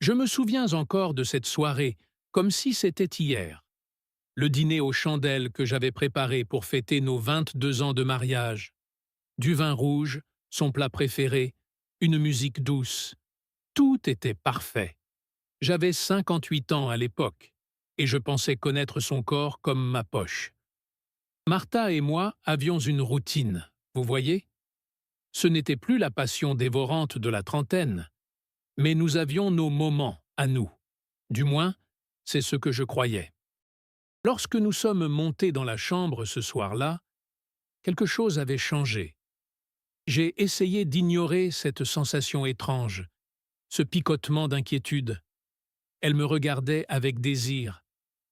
Je me souviens encore de cette soirée, comme si c'était hier. Le dîner aux chandelles que j'avais préparé pour fêter nos 22 ans de mariage. Du vin rouge, son plat préféré, une musique douce. Tout était parfait. J'avais 58 ans à l'époque, et je pensais connaître son corps comme ma poche. Martha et moi avions une routine, vous voyez? Ce n'était plus la passion dévorante de la trentaine, mais nous avions nos moments à nous. Du moins, c'est ce que je croyais. Lorsque nous sommes montés dans la chambre ce soir-là, quelque chose avait changé. J'ai essayé d'ignorer cette sensation étrange, ce picotement d'inquiétude. Elle me regardait avec désir,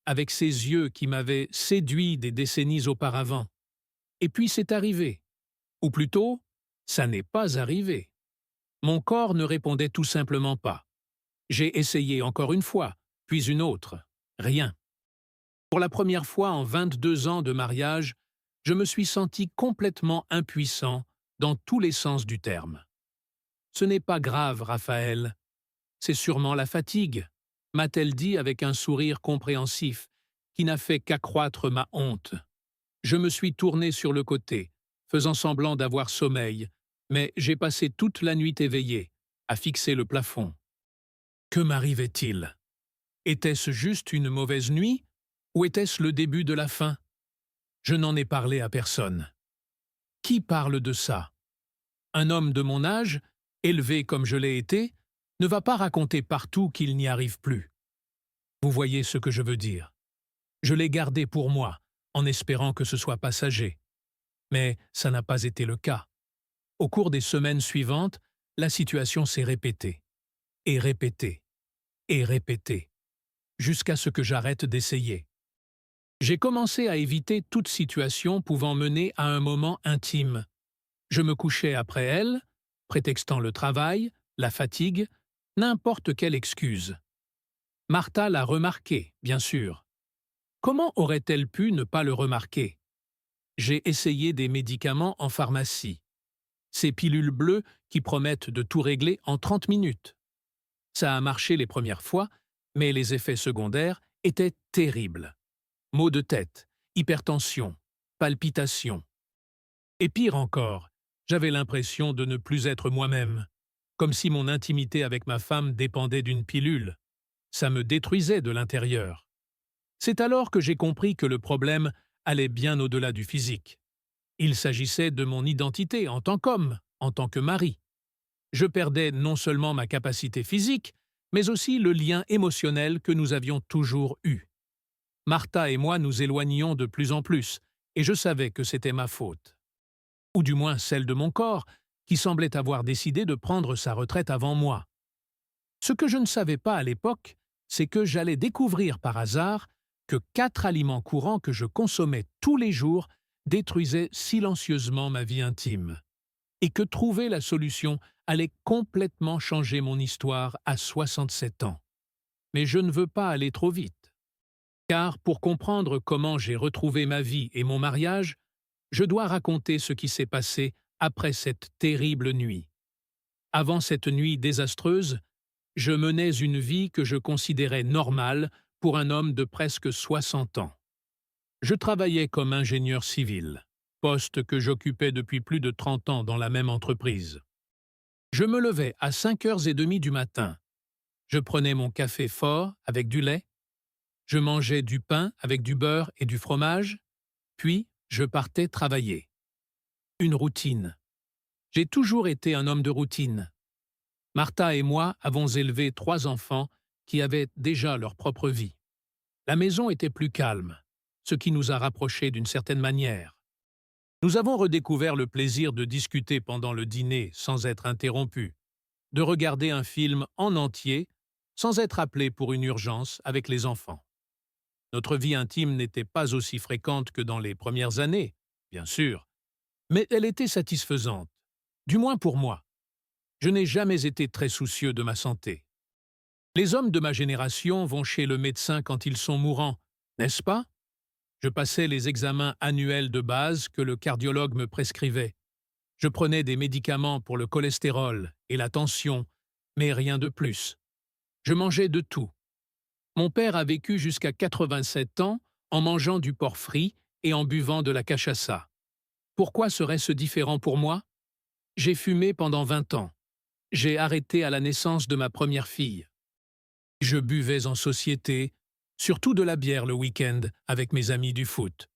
avec ses yeux qui m'avaient séduit des décennies auparavant. Et puis c'est arrivé. Ou plutôt, ça n'est pas arrivé. Mon corps ne répondait tout simplement pas. J'ai essayé encore une fois, puis une autre. Rien. Pour la première fois en 22 ans de mariage, je me suis senti complètement impuissant dans tous les sens du terme. Ce n'est pas grave, Raphaël. C'est sûrement la fatigue, m'a-t-elle dit avec un sourire compréhensif, qui n'a fait qu'accroître ma honte. Je me suis tourné sur le côté, faisant semblant d'avoir sommeil, mais j'ai passé toute la nuit éveillé, à fixer le plafond. Que m'arrivait-il? Était-ce juste une mauvaise nuit, ou était-ce le début de la fin? Je n'en ai parlé à personne. Qui parle de ça? Un homme de mon âge, élevé comme je l'ai été, ne va pas raconter partout qu'il n'y arrive plus. Vous voyez ce que je veux dire. Je l'ai gardé pour moi, en espérant que ce soit passager. Mais ça n'a pas été le cas. Au cours des semaines suivantes, la situation s'est répétée, et répétée, et répétée, jusqu'à ce que j'arrête d'essayer. J'ai commencé à éviter toute situation pouvant mener à un moment intime. Je me couchais après elle, prétextant le travail, la fatigue, n'importe quelle excuse. Martha l'a remarqué, bien sûr. Comment aurait-elle pu ne pas le remarquer? J'ai essayé des médicaments en pharmacie. Ces pilules bleues qui promettent de tout régler en 30 minutes. Ça a marché les premières fois, mais les effets secondaires étaient terribles. Maux de tête, hypertension, palpitations. Et pire encore, j'avais l'impression de ne plus être moi-même, comme si mon intimité avec ma femme dépendait d'une pilule. Ça me détruisait de l'intérieur. C'est alors que j'ai compris que le problème allait bien au-delà du physique. Il s'agissait de mon identité en tant qu'homme, en tant que mari. Je perdais non seulement ma capacité physique, mais aussi le lien émotionnel que nous avions toujours eu. Martha et moi nous éloignions de plus en plus, et je savais que c'était ma faute. Ou du moins celle de mon corps, qui semblait avoir décidé de prendre sa retraite avant moi. Ce que je ne savais pas à l'époque, c'est que j'allais découvrir par hasard que 4 aliments courants que je consommais tous les jours détruisaient silencieusement ma vie intime, et que trouver la solution allait complètement changer mon histoire à 67 ans. Mais je ne veux pas aller trop vite. Car pour comprendre comment j'ai retrouvé ma vie et mon mariage, je dois raconter ce qui s'est passé après cette terrible nuit. Avant cette nuit désastreuse, je menais une vie que je considérais normale pour un homme de presque 60 ans. Je travaillais comme ingénieur civil, poste que j'occupais depuis plus de 30 ans dans la même entreprise. Je me levais à 5h30 du matin. Je prenais mon café fort avec du lait. Je mangeais du pain avec du beurre et du fromage. Puis, je partais travailler. Une routine. J'ai toujours été un homme de routine. Martha et moi avons élevé 3 enfants qui avaient déjà leur propre vie. La maison était plus calme, ce qui nous a rapprochés d'une certaine manière. Nous avons redécouvert le plaisir de discuter pendant le dîner sans être interrompus, de regarder un film en entier sans être appelés pour une urgence avec les enfants. Notre vie intime n'était pas aussi fréquente que dans les premières années, bien sûr, mais elle était satisfaisante, du moins pour moi. Je n'ai jamais été très soucieux de ma santé. Les hommes de ma génération vont chez le médecin quand ils sont mourants, n'est-ce pas? Je passais les examens annuels de base que le cardiologue me prescrivait. Je prenais des médicaments pour le cholestérol et la tension, mais rien de plus. Je mangeais de tout. Mon père a vécu jusqu'à 87 ans en mangeant du porc frit et en buvant de la cachaça. Pourquoi serait-ce différent pour moi? J'ai fumé pendant 20 ans. J'ai arrêté à la naissance de ma première fille. Je buvais en société, surtout de la bière le week-end avec mes amis du foot.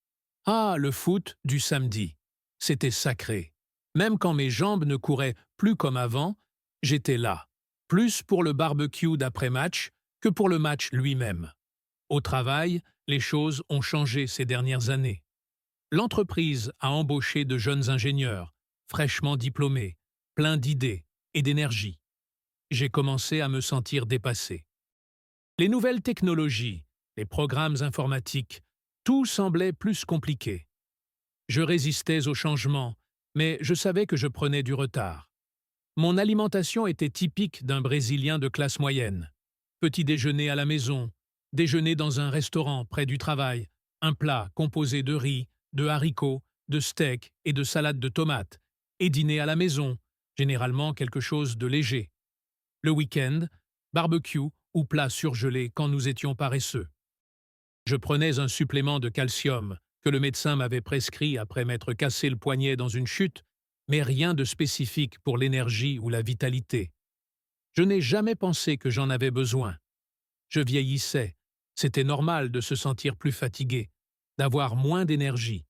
Ah, le foot du samedi. C'était sacré. Même quand mes jambes ne couraient plus comme avant, j'étais là, plus pour le barbecue d'après-match que pour le match lui-même. Au travail, les choses ont changé ces dernières années. L'entreprise a embauché de jeunes ingénieurs, fraîchement diplômés, pleins d'idées et d'énergie. J'ai commencé à me sentir dépassé. Les nouvelles technologies, les programmes informatiques, tout semblait plus compliqué. Je résistais au changement, mais je savais que je prenais du retard. Mon alimentation était typique d'un Brésilien de classe moyenne. Petit déjeuner à la maison, déjeuner dans un restaurant près du travail, un plat composé de riz, de haricots, de steak et de salade de tomates, et dîner à la maison, généralement quelque chose de léger. Le week-end, barbecue ou plat surgelé quand nous étions paresseux. Je prenais un supplément de calcium que le médecin m'avait prescrit après m'être cassé le poignet dans une chute, mais rien de spécifique pour l'énergie ou la vitalité. Je n'ai jamais pensé que j'en avais besoin. Je vieillissais. C'était normal de se sentir plus fatigué, d'avoir moins d'énergie.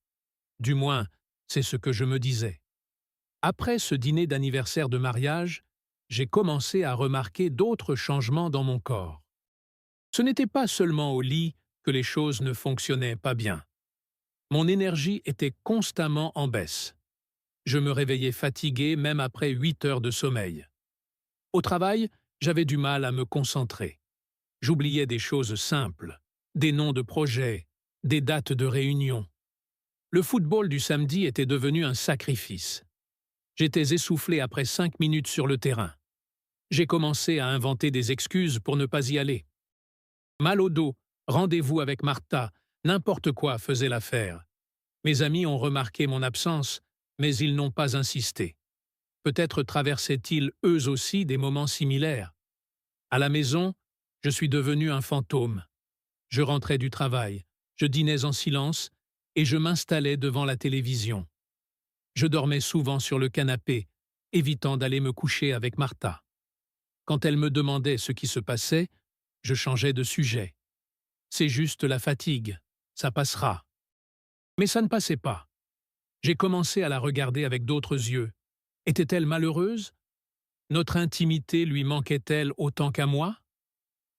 Du moins, c'est ce que je me disais. Après ce dîner d'anniversaire de mariage, j'ai commencé à remarquer d'autres changements dans mon corps. Ce n'était pas seulement au lit que les choses ne fonctionnaient pas bien. Mon énergie était constamment en baisse. Je me réveillais fatigué même après 8 heures de sommeil. Au travail, j'avais du mal à me concentrer. J'oubliais des choses simples, des noms de projets, des dates de réunion. Le football du samedi était devenu un sacrifice. J'étais essoufflé après 5 minutes sur le terrain. J'ai commencé à inventer des excuses pour ne pas y aller. Mal au dos, rendez-vous avec Martha, n'importe quoi faisait l'affaire. Mes amis ont remarqué mon absence, mais ils n'ont pas insisté. Peut-être traversaient-ils eux aussi des moments similaires. À la maison, je suis devenu un fantôme. Je rentrais du travail, je dînais en silence et je m'installais devant la télévision. Je dormais souvent sur le canapé, évitant d'aller me coucher avec Martha. Quand elle me demandait ce qui se passait, je changeais de sujet. C'est juste la fatigue, ça passera. Mais ça ne passait pas. J'ai commencé à la regarder avec d'autres yeux. Était-elle malheureuse? Notre intimité lui manquait-elle autant qu'à moi?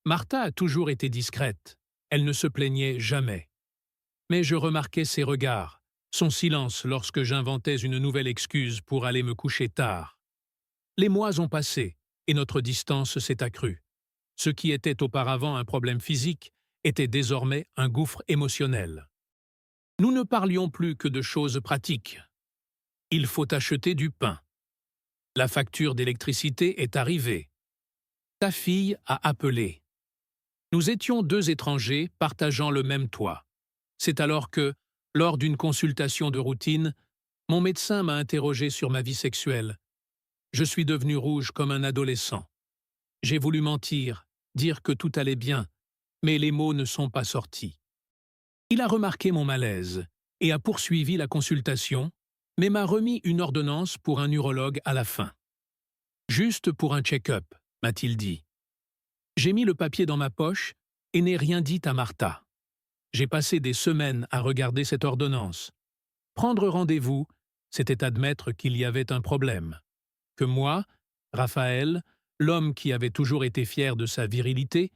Martha a toujours été discrète. Elle ne se plaignait jamais. Mais je remarquais ses regards, son silence lorsque j'inventais une nouvelle excuse pour aller me coucher tard. Les mois ont passé et notre distance s'est accrue. Ce qui était auparavant un problème physique était désormais un gouffre émotionnel. Nous ne parlions plus que de choses pratiques. Il faut acheter du pain. La facture d'électricité est arrivée. Ta fille a appelé. Nous étions deux étrangers partageant le même toit. C'est alors que, lors d'une consultation de routine, mon médecin m'a interrogé sur ma vie sexuelle. Je suis devenu rouge comme un adolescent. J'ai voulu mentir, dire que tout allait bien, mais les mots ne sont pas sortis. Il a remarqué mon malaise et a poursuivi la consultation, mais m'a remis une ordonnance pour un urologue à la fin. Juste pour un check-up, m'a-t-il dit. J'ai mis le papier dans ma poche et n'ai rien dit à Martha. J'ai passé des semaines à regarder cette ordonnance. Prendre rendez-vous, c'était admettre qu'il y avait un problème. Que moi, Raphaël, l'homme qui avait toujours été fier de sa virilité,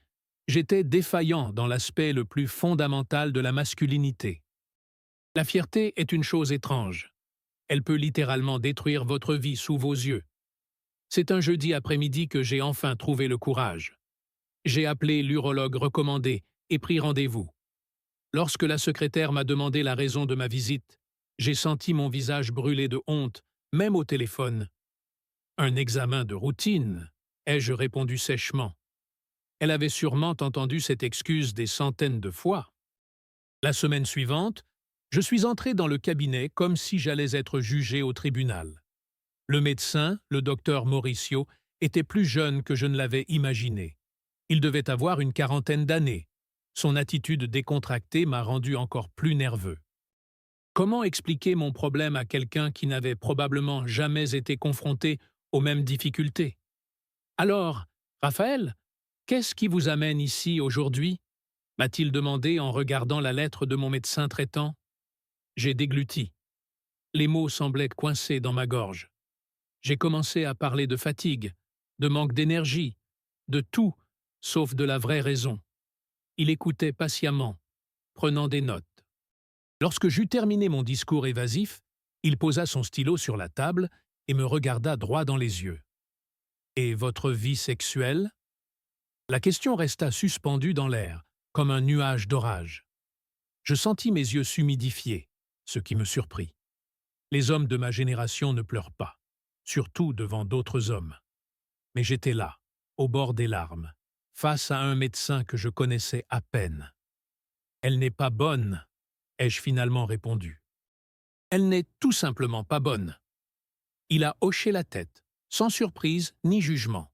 j'étais défaillant dans l'aspect le plus fondamental de la masculinité. La fierté est une chose étrange. Elle peut littéralement détruire votre vie sous vos yeux. C'est un jeudi après-midi que j'ai enfin trouvé le courage. J'ai appelé l'urologue recommandé et pris rendez-vous. Lorsque la secrétaire m'a demandé la raison de ma visite, j'ai senti mon visage brûler de honte, même au téléphone. Un examen de routine, ai-je répondu sèchement. Elle avait sûrement entendu cette excuse des centaines de fois. La semaine suivante, je suis entré dans le cabinet comme si j'allais être jugé au tribunal. Le médecin, le docteur Mauricio, était plus jeune que je ne l'avais imaginé. Il devait avoir une quarantaine d'années. Son attitude décontractée m'a rendu encore plus nerveux. Comment expliquer mon problème à quelqu'un qui n'avait probablement jamais été confronté aux mêmes difficultés? Alors, Raphaël, qu'est-ce qui vous amène ici aujourd'hui? M'a-t-il demandé en regardant la lettre de mon médecin traitant. J'ai dégluti. Les mots semblaient coincés dans ma gorge. J'ai commencé à parler de fatigue, de manque d'énergie, de tout, sauf de la vraie raison. Il écoutait patiemment, prenant des notes. Lorsque j'eus terminé mon discours évasif, il posa son stylo sur la table et me regarda droit dans les yeux. « Et votre vie sexuelle ?» La question resta suspendue dans l'air, comme un nuage d'orage. Je sentis mes yeux s'humidifier, ce qui me surprit. Les hommes de ma génération ne pleurent pas, surtout devant d'autres hommes. Mais j'étais là, au bord des larmes, face à un médecin que je connaissais à peine. « Elle n'est pas bonne », ai-je finalement répondu. « Elle n'est tout simplement pas bonne. » Il a hoché la tête, sans surprise ni jugement.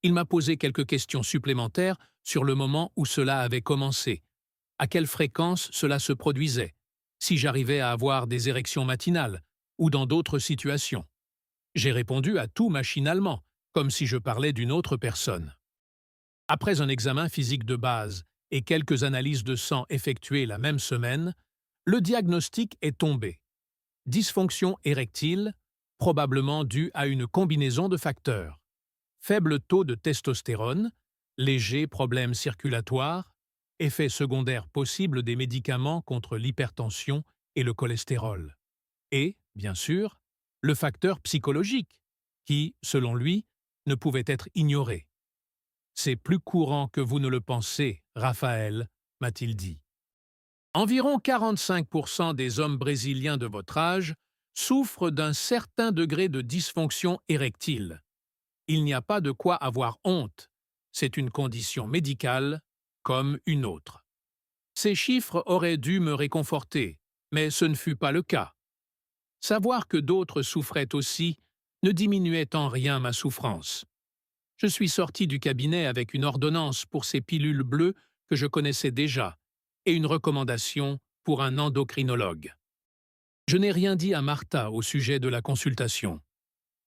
Il m'a posé quelques questions supplémentaires sur le moment où cela avait commencé, à quelle fréquence cela se produisait, si j'arrivais à avoir des érections matinales ou dans d'autres situations. J'ai répondu à tout machinalement, comme si je parlais d'une autre personne. Après un examen physique de base et quelques analyses de sang effectuées la même semaine, le diagnostic est tombé. Dysfonction érectile, probablement due à une combinaison de facteurs. Faible taux de testostérone, léger problème circulatoire, effets secondaires possibles des médicaments contre l'hypertension et le cholestérol. Et, bien sûr, le facteur psychologique, qui, selon lui, ne pouvait être ignoré. « C'est plus courant que vous ne le pensez, Raphaël », m'a-t-il dit. Environ 45% des hommes brésiliens de votre âge souffrent d'un certain degré de dysfonction érectile. Il n'y a pas de quoi avoir honte. C'est une condition médicale comme une autre. Ces chiffres auraient dû me réconforter, mais ce ne fut pas le cas. Savoir que d'autres souffraient aussi ne diminuait en rien ma souffrance. Je suis sorti du cabinet avec une ordonnance pour ces pilules bleues que je connaissais déjà et une recommandation pour un endocrinologue. Je n'ai rien dit à Martha au sujet de la consultation.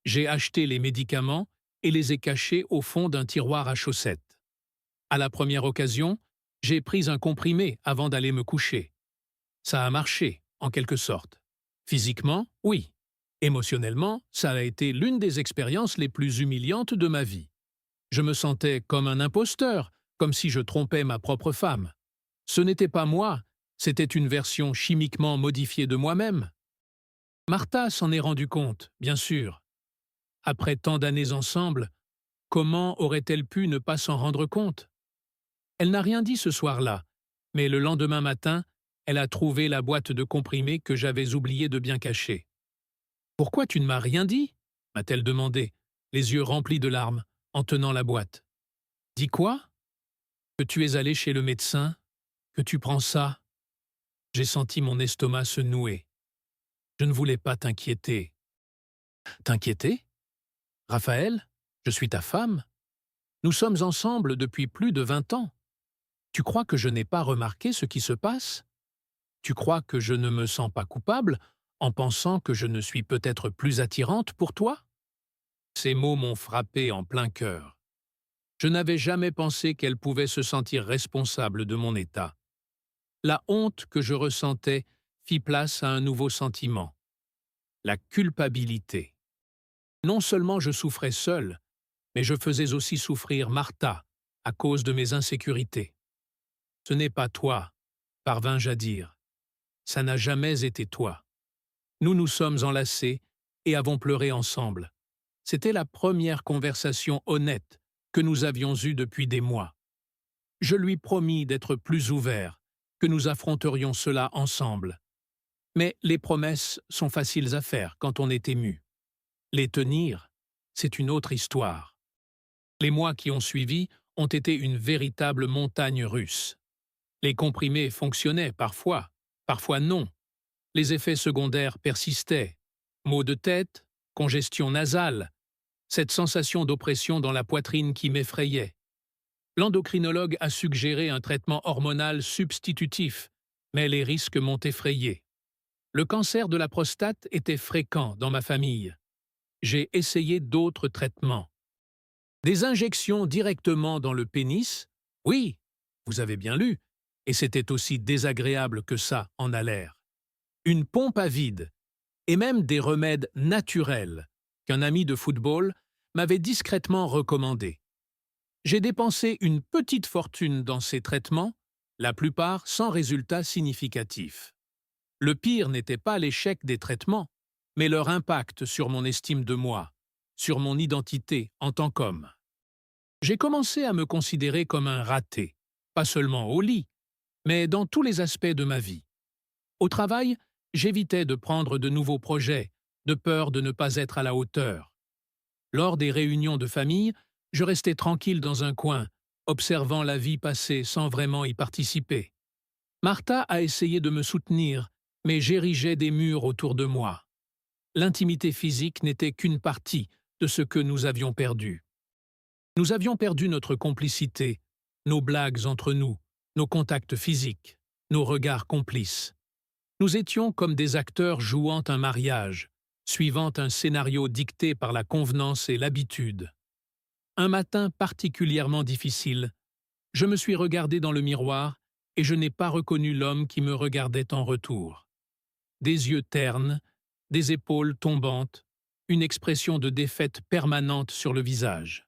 J'ai acheté les médicaments et les ai cachés au fond d'un tiroir à chaussettes. À la première occasion, j'ai pris un comprimé avant d'aller me coucher. Ça a marché, en quelque sorte. Physiquement, oui. Émotionnellement, ça a été l'une des expériences les plus humiliantes de ma vie. Je me sentais comme un imposteur, comme si je trompais ma propre femme. Ce n'était pas moi, c'était une version chimiquement modifiée de moi-même. Martha s'en est rendue compte, bien sûr. Après tant d'années ensemble, comment aurait-elle pu ne pas s'en rendre compte? Elle n'a rien dit ce soir-là, mais le lendemain matin, elle a trouvé la boîte de comprimés que j'avais oublié de bien cacher. « Pourquoi tu ne m'as rien dit ?» m'a-t-elle demandé, les yeux remplis de larmes, en tenant la boîte. « Dis quoi? Que tu es allé chez le médecin? Que tu prends ça ?» J'ai senti mon estomac se nouer. Je ne voulais pas t'inquiéter. « T'inquiéter? Raphaël, je suis ta femme. Nous sommes ensemble depuis plus de 20 ans. Tu crois que je n'ai pas remarqué ce qui se passe? Tu crois que je ne me sens pas coupable en pensant que je ne suis peut-être plus attirante pour toi ?» Ces mots m'ont frappé en plein cœur. Je n'avais jamais pensé qu'elle pouvait se sentir responsable de mon état. La honte que je ressentais fit place à un nouveau sentiment, la culpabilité. Non seulement je souffrais seul, mais je faisais aussi souffrir Martha à cause de mes insécurités. « Ce n'est pas toi », parvins-je à dire. « Ça n'a jamais été toi. Nous nous sommes enlacés et avons pleuré ensemble. C'était la première conversation honnête que nous avions eue depuis des mois. Je lui promis d'être plus ouvert, que nous affronterions cela ensemble. Mais les promesses sont faciles à faire quand on est ému. Les tenir, c'est une autre histoire. Les mois qui ont suivi ont été une véritable montagne russe. Les comprimés fonctionnaient parfois, parfois non. Les effets secondaires persistaient. Maux de tête, congestion nasale, cette sensation d'oppression dans la poitrine qui m'effrayait. L'endocrinologue a suggéré un traitement hormonal substitutif, mais les risques m'ont effrayé. Le cancer de la prostate était fréquent dans ma famille. J'ai essayé d'autres traitements. Des injections directement dans le pénis? Oui, vous avez bien lu, et c'était aussi désagréable que ça en a l'air. Une pompe à vide, et même des remèdes naturels qu'un ami de football m'avait discrètement recommandés. J'ai dépensé une petite fortune dans ces traitements, la plupart sans résultat significatif. Le pire n'était pas l'échec des traitements, mais leur impact sur mon estime de moi, sur mon identité en tant qu'homme. J'ai commencé à me considérer comme un raté, pas seulement au lit, mais dans tous les aspects de ma vie. Au travail, j'évitais de prendre de nouveaux projets, de peur de ne pas être à la hauteur. Lors des réunions de famille, je restais tranquille dans un coin, observant la vie passer sans vraiment y participer. Martha a essayé de me soutenir, mais j'érigeais des murs autour de moi. L'intimité physique n'était qu'une partie de ce que nous avions perdu. Nous avions perdu notre complicité, nos blagues entre nous, nos contacts physiques, nos regards complices. Nous étions comme des acteurs jouant un mariage, suivant un scénario dicté par la convenance et l'habitude. Un matin particulièrement difficile, je me suis regardé dans le miroir et je n'ai pas reconnu l'homme qui me regardait en retour. Des yeux ternes, des épaules tombantes, une expression de défaite permanente sur le visage.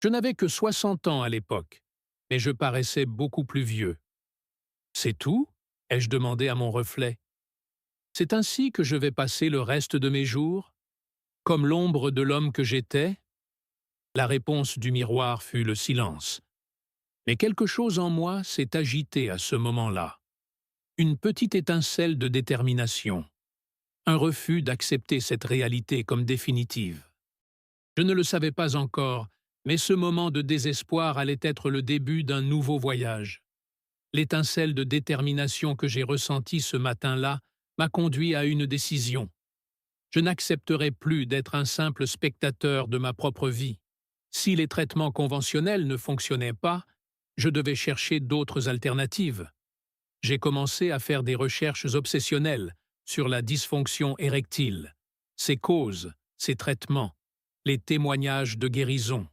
Je n'avais que 60 ans à l'époque, mais je paraissais beaucoup plus vieux. « C'est tout ?» ai-je demandé à mon reflet. « C'est ainsi que je vais passer le reste de mes jours, comme l'ombre de l'homme que j'étais ?» La réponse du miroir fut le silence. Mais quelque chose en moi s'est agité à ce moment-là. Une petite étincelle de détermination. Un refus d'accepter cette réalité comme définitive. Je ne le savais pas encore, mais ce moment de désespoir allait être le début d'un nouveau voyage. L'étincelle de détermination que j'ai ressentie ce matin-là m'a conduit à une décision. Je n'accepterai plus d'être un simple spectateur de ma propre vie. Si les traitements conventionnels ne fonctionnaient pas, je devais chercher d'autres alternatives. J'ai commencé à faire des recherches obsessionnelles sur la dysfonction érectile, ses causes, ses traitements, les témoignages de guérison.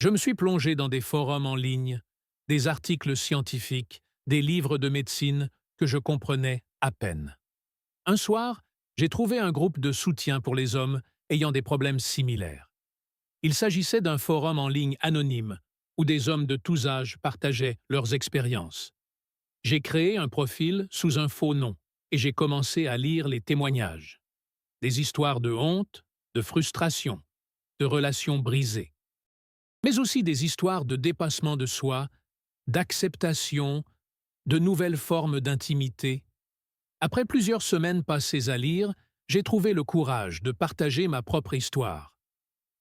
Je me suis plongé dans des forums en ligne, des articles scientifiques, des livres de médecine que je comprenais à peine. Un soir, j'ai trouvé un groupe de soutien pour les hommes ayant des problèmes similaires. Il s'agissait d'un forum en ligne anonyme où des hommes de tous âges partageaient leurs expériences. J'ai créé un profil sous un faux nom et j'ai commencé à lire les témoignages. Des histoires de honte, de frustration, de relations brisées. Mais aussi des histoires de dépassement de soi, d'acceptation, de nouvelles formes d'intimité. Après plusieurs semaines passées à lire, j'ai trouvé le courage de partager ma propre histoire.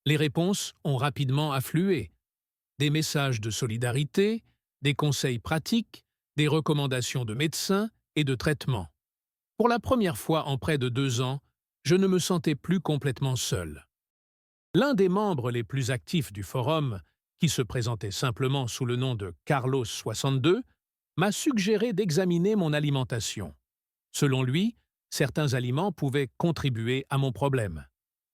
Les réponses ont rapidement afflué. Des messages de solidarité, des conseils pratiques, des recommandations de médecins et de traitements. Pour la première fois en près de 2 ans, je ne me sentais plus complètement seul. L'un des membres les plus actifs du forum, qui se présentait simplement sous le nom de Carlos62, m'a suggéré d'examiner mon alimentation. Selon lui, certains aliments pouvaient contribuer à mon problème.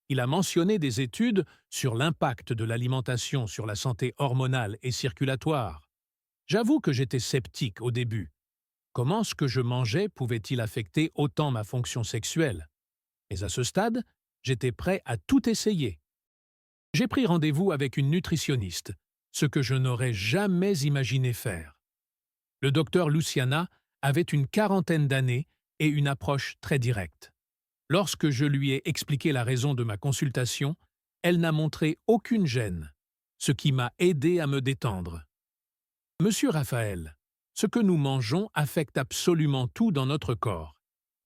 Il a mentionné des études sur l'impact de l'alimentation sur la santé hormonale et circulatoire. J'avoue que j'étais sceptique au début. Comment ce que je mangeais pouvait-il affecter autant ma fonction sexuelle? Mais à ce stade, j'étais prêt à tout essayer. J'ai pris rendez-vous avec une nutritionniste, ce que je n'aurais jamais imaginé faire. Le docteur Luciana avait une 40aine d'années et une approche très directe. Lorsque je lui ai expliqué la raison de ma consultation, elle n'a montré aucune gêne, ce qui m'a aidé à me détendre. « Monsieur Raphaël, ce que nous mangeons affecte absolument tout dans notre corps,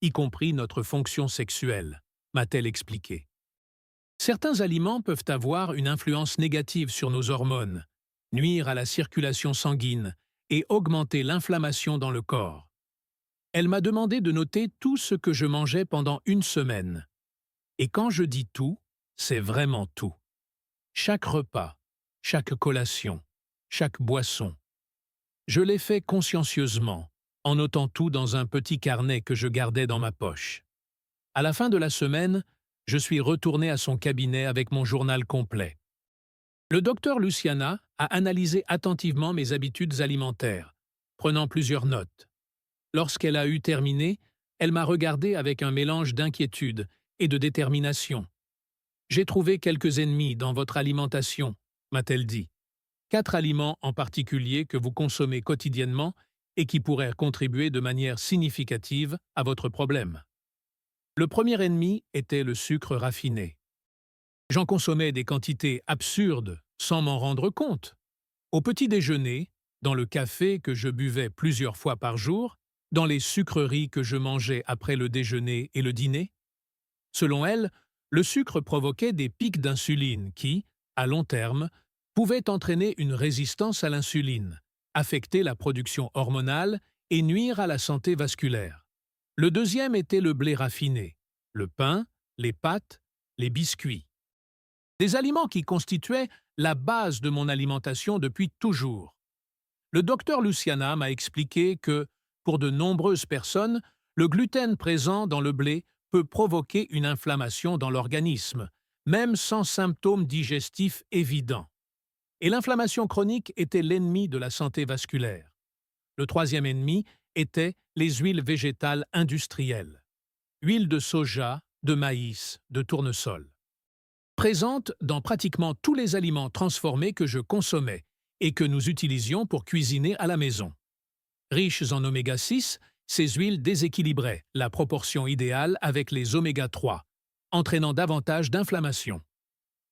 y compris notre fonction sexuelle », m'a-t-elle expliqué. Certains aliments peuvent avoir une influence négative sur nos hormones, nuire à la circulation sanguine et augmenter l'inflammation dans le corps. Elle m'a demandé de noter tout ce que je mangeais pendant 1 semaine. Et quand je dis tout, c'est vraiment tout. Chaque repas, chaque collation, chaque boisson. Je l'ai fait consciencieusement, en notant tout dans un petit carnet que je gardais dans ma poche. À la fin de la semaine, je suis retourné à son cabinet avec mon journal complet. Le docteur Luciana a analysé attentivement mes habitudes alimentaires, prenant plusieurs notes. Lorsqu'elle a eu terminé, elle m'a regardé avec un mélange d'inquiétude et de détermination. « J'ai trouvé quelques ennemis dans votre alimentation », m'a-t-elle dit. 4 aliments en particulier que vous consommez quotidiennement et qui pourraient contribuer de manière significative à votre problème. Le premier ennemi était le sucre raffiné. J'en consommais des quantités absurdes sans m'en rendre compte. Au petit déjeuner, dans le café que je buvais plusieurs fois par jour, dans les sucreries que je mangeais après le déjeuner et le dîner. Selon elle, le sucre provoquait des pics d'insuline qui, à long terme, pouvaient entraîner une résistance à l'insuline, affecter la production hormonale et nuire à la santé vasculaire. Le deuxième était le blé raffiné, le pain, les pâtes, les biscuits. Des aliments qui constituaient la base de mon alimentation depuis toujours. Le docteur Luciana m'a expliqué que, pour de nombreuses personnes, le gluten présent dans le blé peut provoquer une inflammation dans l'organisme, même sans symptômes digestifs évidents. Et l'inflammation chronique était l'ennemi de la santé vasculaire. Le troisième ennemi était les huiles végétales industrielles. Huile de soja, de maïs, de tournesol. Présente dans pratiquement tous les aliments transformés que je consommais et que nous utilisions pour cuisiner à la maison. Riches en oméga 6, ces huiles déséquilibraient la proportion idéale avec les oméga 3, entraînant davantage d'inflammation.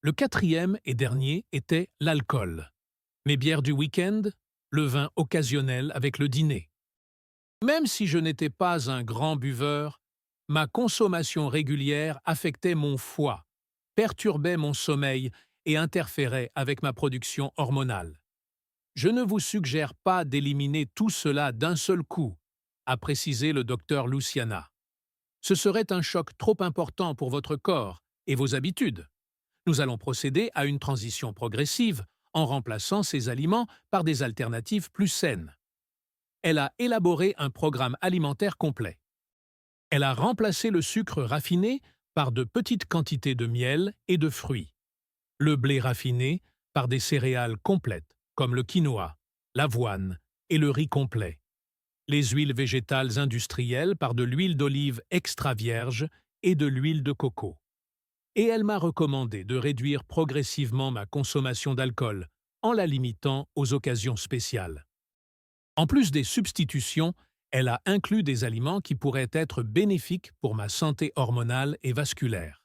Le quatrième et dernier était l'alcool. Mes bières du week-end, le vin occasionnel avec le dîner. Même si je n'étais pas un grand buveur, ma consommation régulière affectait mon foie, perturbait mon sommeil et interférait avec ma production hormonale. Je ne vous suggère pas d'éliminer tout cela d'un seul coup, a précisé le docteur Luciana. Ce serait un choc trop important pour votre corps et vos habitudes. Nous allons procéder à une transition progressive en remplaçant ces aliments par des alternatives plus saines. Elle a élaboré un programme alimentaire complet. Elle a remplacé le sucre raffiné par de petites quantités de miel et de fruits, le blé raffiné par des céréales complètes comme le quinoa, l'avoine et le riz complet, les huiles végétales industrielles par de l'huile d'olive extra vierge et de l'huile de coco. Et elle m'a recommandé de réduire progressivement ma consommation d'alcool en la limitant aux occasions spéciales. En plus des substitutions, elle a inclus des aliments qui pourraient être bénéfiques pour ma santé hormonale et vasculaire.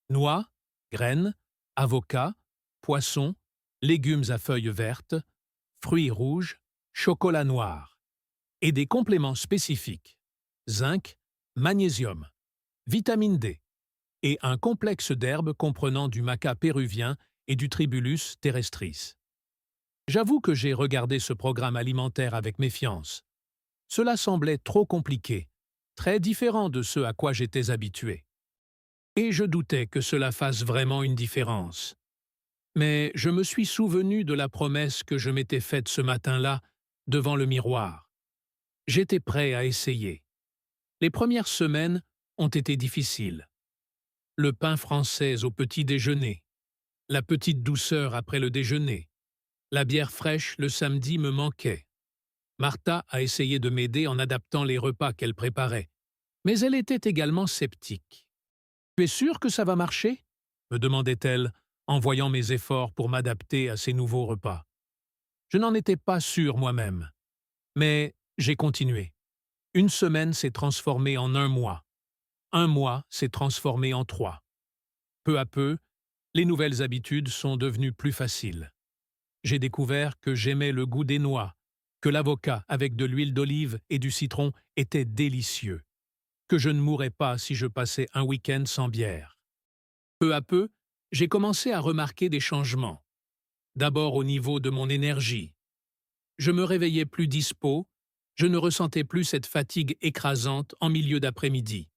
Noix, graines, avocats, poissons, légumes à feuilles vertes, fruits rouges, chocolat noir. Et des compléments spécifiques, zinc, magnésium, vitamine D, et un complexe d'herbes comprenant du maca péruvien et du Tribulus terrestris. J'avoue que j'ai regardé ce programme alimentaire avec méfiance. Cela semblait trop compliqué, très différent de ce à quoi j'étais habitué. Et je doutais que cela fasse vraiment une différence. Mais je me suis souvenu de la promesse que je m'étais faite ce matin-là devant le miroir. J'étais prêt à essayer. Les premières semaines ont été difficiles. Le pain français au petit déjeuner, la petite douceur après le déjeuner, la bière fraîche le samedi me manquait. Martha a essayé de m'aider en adaptant les repas qu'elle préparait, mais elle était également sceptique. « Tu es sûr que ça va marcher ?» me demandait-elle en voyant mes efforts pour m'adapter à ces nouveaux repas. Je n'en étais pas sûr moi-même, mais j'ai continué. Une semaine s'est transformée en un mois. Un mois s'est transformé en 3. Peu à peu, les nouvelles habitudes sont devenues plus faciles. J'ai découvert que j'aimais le goût des noix, que l'avocat avec de l'huile d'olive et du citron était délicieux, que je ne mourrais pas si je passais un week-end sans bière. Peu à peu, j'ai commencé à remarquer des changements. D'abord au niveau de mon énergie. Je me réveillais plus dispos, je ne ressentais plus cette fatigue écrasante en milieu d'après-midi.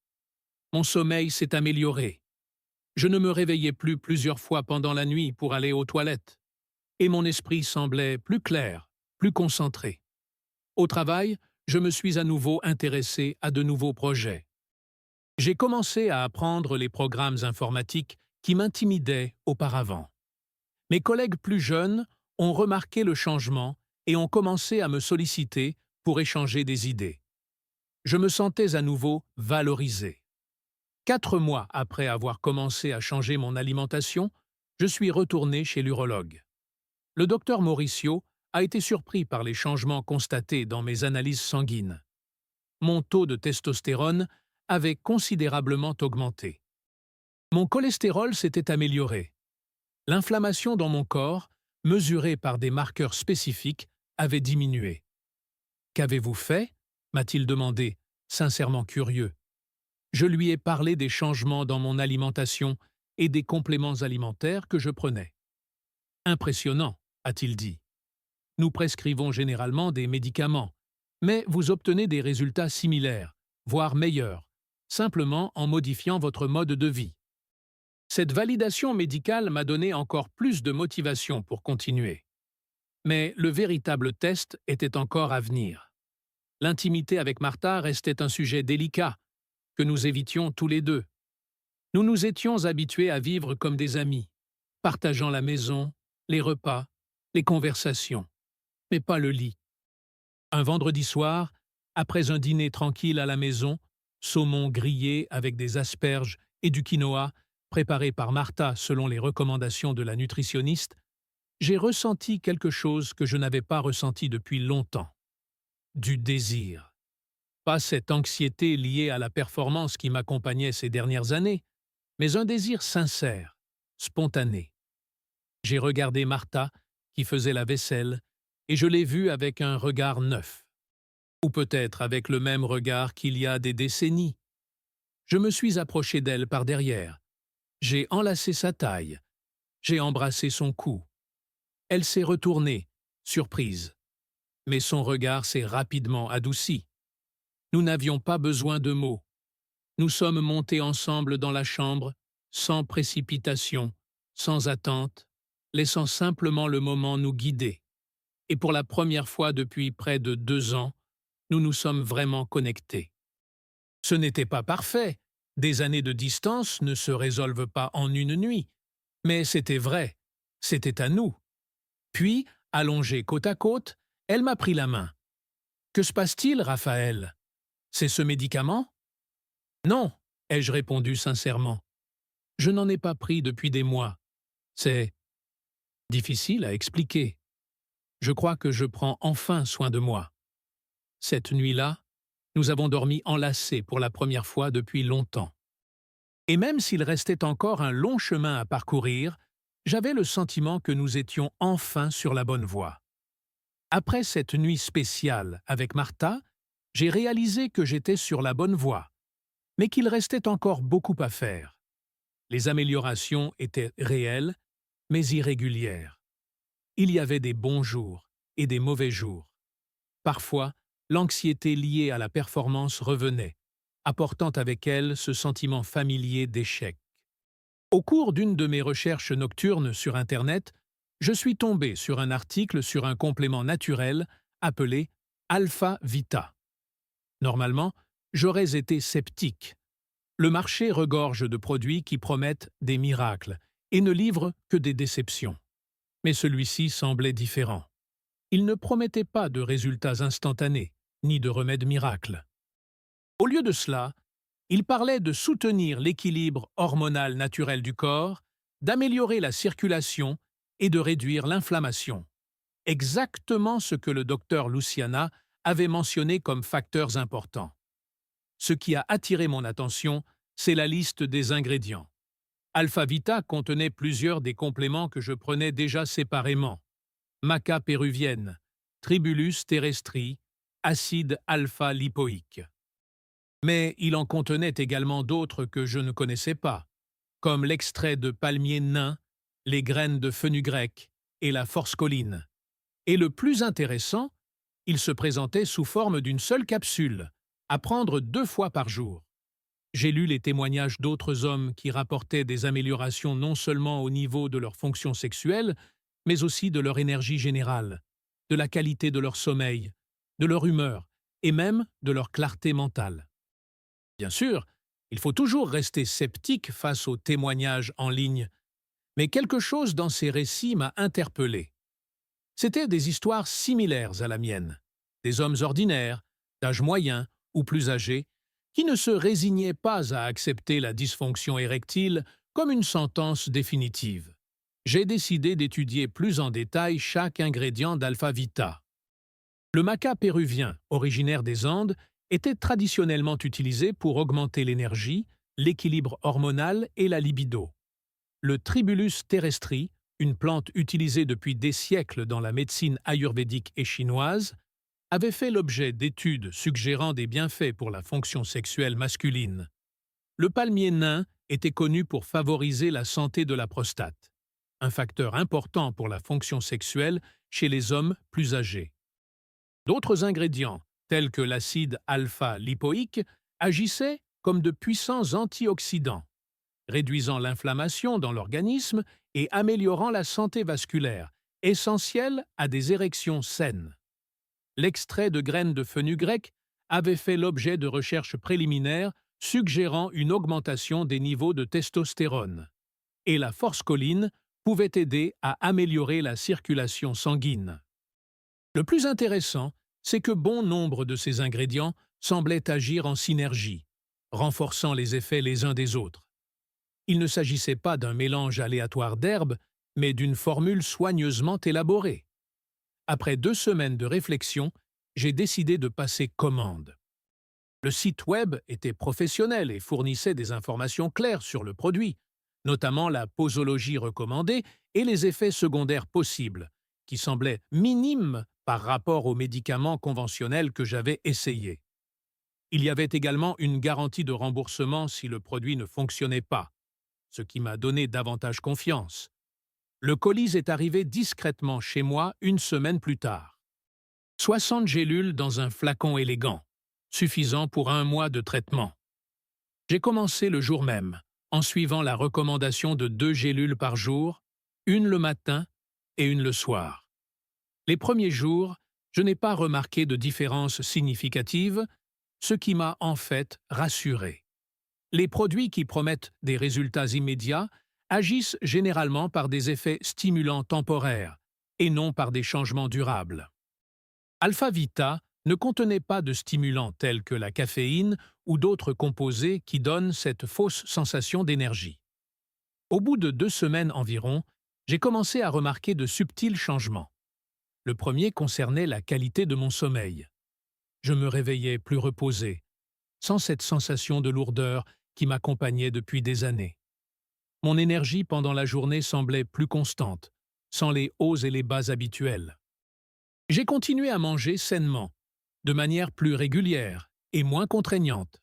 Mon sommeil s'est amélioré. Je ne me réveillais plus plusieurs fois pendant la nuit pour aller aux toilettes. et mon esprit semblait plus clair, plus concentré. Au travail, je me suis à nouveau intéressé à de nouveaux projets. J'ai commencé à apprendre les programmes informatiques qui m'intimidaient auparavant. Mes collègues plus jeunes ont remarqué le changement et ont commencé à me solliciter pour échanger des idées. Je me sentais à nouveau valorisé. 4 mois après avoir commencé à changer mon alimentation, je suis retourné chez l'urologue. Le docteur Mauricio a été surpris par les changements constatés dans mes analyses sanguines. Mon taux de testostérone avait considérablement augmenté. Mon cholestérol s'était amélioré. L'inflammation dans mon corps, mesurée par des marqueurs spécifiques, avait diminué. « Qu'avez-vous fait » m'a-t-il demandé, sincèrement curieux. Je lui ai parlé des changements dans mon alimentation et des compléments alimentaires que je prenais. « Impressionnant », a-t-il dit. « Nous prescrivons généralement des médicaments, mais vous obtenez des résultats similaires, voire meilleurs, simplement en modifiant votre mode de vie. » Cette validation médicale m'a donné encore plus de motivation pour continuer. Mais le véritable test était encore à venir. L'intimité avec Martha restait un sujet délicat, que nous évitions tous les deux. Nous nous étions habitués à vivre comme des amis, partageant la maison, les repas, les conversations, mais pas le lit. Un vendredi soir, après un dîner tranquille à la maison, saumon grillé avec des asperges et du quinoa, préparé par Martha selon les recommandations de la nutritionniste, j'ai ressenti quelque chose que je n'avais pas ressenti depuis longtemps. Du désir. Pas cette anxiété liée à la performance qui m'accompagnait ces dernières années, mais un désir sincère, spontané. J'ai regardé Martha, qui faisait la vaisselle, et je l'ai vue avec un regard neuf. Ou peut-être avec le même regard qu'il y a des décennies. Je me suis approché d'elle par derrière. J'ai enlacé sa taille. J'ai embrassé son cou. Elle s'est retournée, surprise. Mais son regard s'est rapidement adouci. Nous n'avions pas besoin de mots. Nous sommes montés ensemble dans la chambre, sans précipitation, sans attente, laissant simplement le moment nous guider. Et pour la première fois depuis près de 2 ans, nous nous sommes vraiment connectés. Ce n'était pas parfait. Des années de distance ne se résolvent pas en une nuit. Mais c'était vrai. C'était à nous. Puis, allongés côte à côte, elle m'a pris la main. « Que se passe-t-il, Raphaël ? C'est ce médicament ?»« Non, » ai-je répondu sincèrement. « Je n'en ai pas pris depuis des mois. C'est difficile à expliquer. Je crois que je prends enfin soin de moi. » Cette nuit-là, nous avons dormi enlacés pour la première fois depuis longtemps. Et même s'il restait encore un long chemin à parcourir, j'avais le sentiment que nous étions enfin sur la bonne voie. Après cette nuit spéciale avec Martha, j'ai réalisé que j'étais sur la bonne voie, mais qu'il restait encore beaucoup à faire. Les améliorations étaient réelles, mais irrégulières. Il y avait des bons jours et des mauvais jours. Parfois, l'anxiété liée à la performance revenait, apportant avec elle ce sentiment familier d'échec. Au cours d'une de mes recherches nocturnes sur Internet, je suis tombé sur un article sur un complément naturel appelé Alpha Vita. Normalement, j'aurais été sceptique. Le marché regorge de produits qui promettent des miracles et ne livrent que des déceptions. Mais celui-ci semblait différent. Il ne promettait pas de résultats instantanés, ni de remèdes miracles. Au lieu de cela, il parlait de soutenir l'équilibre hormonal naturel du corps, d'améliorer la circulation et de réduire l'inflammation. Exactement ce que le docteur Luciana avait mentionné comme facteurs importants. Ce qui a attiré mon attention, c'est la liste des ingrédients. Alpha Vita contenait plusieurs des compléments que je prenais déjà séparément. Maca péruvienne, Tribulus terrestri, acide alpha-lipoïque. Mais il en contenait également d'autres que je ne connaissais pas, comme l'extrait de palmier nain, les graines de fenugrec et la forscoline. Et le plus intéressant, il se présentait sous forme d'une seule capsule, à prendre 2 fois par jour. J'ai lu les témoignages d'autres hommes qui rapportaient des améliorations non seulement au niveau de leur fonction sexuelle, mais aussi de leur énergie générale, de la qualité de leur sommeil, de leur humeur et même de leur clarté mentale. Bien sûr, il faut toujours rester sceptique face aux témoignages en ligne, mais quelque chose dans ces récits m'a interpellé. C'étaient des histoires similaires à la mienne, des hommes ordinaires, d'âge moyen ou plus âgés, qui ne se résignaient pas à accepter la dysfonction érectile comme une sentence définitive. J'ai décidé d'étudier plus en détail chaque ingrédient d'Alpha Vita. Le maca péruvien, originaire des Andes, était traditionnellement utilisé pour augmenter l'énergie, l'équilibre hormonal et la libido. Le Tribulus terrestri, une plante utilisée depuis des siècles dans la médecine ayurvédique et chinoise, avait fait l'objet d'études suggérant des bienfaits pour la fonction sexuelle masculine. Le palmier nain était connu pour favoriser la santé de la prostate, un facteur important pour la fonction sexuelle chez les hommes plus âgés. D'autres ingrédients, tels que l'acide alpha-lipoïque, agissaient comme de puissants antioxydants, réduisant l'inflammation dans l'organisme et améliorant la santé vasculaire, essentielle à des érections saines. L'extrait de graines de fenugrec avait fait l'objet de recherches préliminaires suggérant une augmentation des niveaux de testostérone, et la forscoline pouvait aider à améliorer la circulation sanguine. Le plus intéressant, c'est que bon nombre de ces ingrédients semblaient agir en synergie, renforçant les effets les uns des autres. Il ne s'agissait pas d'un mélange aléatoire d'herbes, mais d'une formule soigneusement élaborée. Après 2 semaines de réflexion, j'ai décidé de passer commande. Le site web était professionnel et fournissait des informations claires sur le produit, notamment la posologie recommandée et les effets secondaires possibles, qui semblaient minimes par rapport aux médicaments conventionnels que j'avais essayés. Il y avait également une garantie de remboursement si le produit ne fonctionnait pas, ce qui m'a donné davantage confiance. Le colis est arrivé discrètement chez moi 1 semaine plus tard. 60 gélules dans un flacon élégant, suffisant pour 1 mois de traitement. J'ai commencé le jour même, en suivant la recommandation de 2 gélules par jour, une le matin et une le soir. Les premiers jours, je n'ai pas remarqué de différence significative, ce qui m'a en fait rassuré. Les produits qui promettent des résultats immédiats agissent généralement par des effets stimulants temporaires et non par des changements durables. Alpha Vita ne contenait pas de stimulants tels que la caféine ou d'autres composés qui donnent cette fausse sensation d'énergie. Au bout de 2 semaines environ, j'ai commencé à remarquer de subtils changements. Le premier concernait la qualité de mon sommeil. Je me réveillais plus reposé, sans cette sensation de lourdeur qui m'accompagnait depuis des années. Mon énergie pendant la journée semblait plus constante, sans les hauts et les bas habituels. J'ai continué à manger sainement, de manière plus régulière et moins contraignante.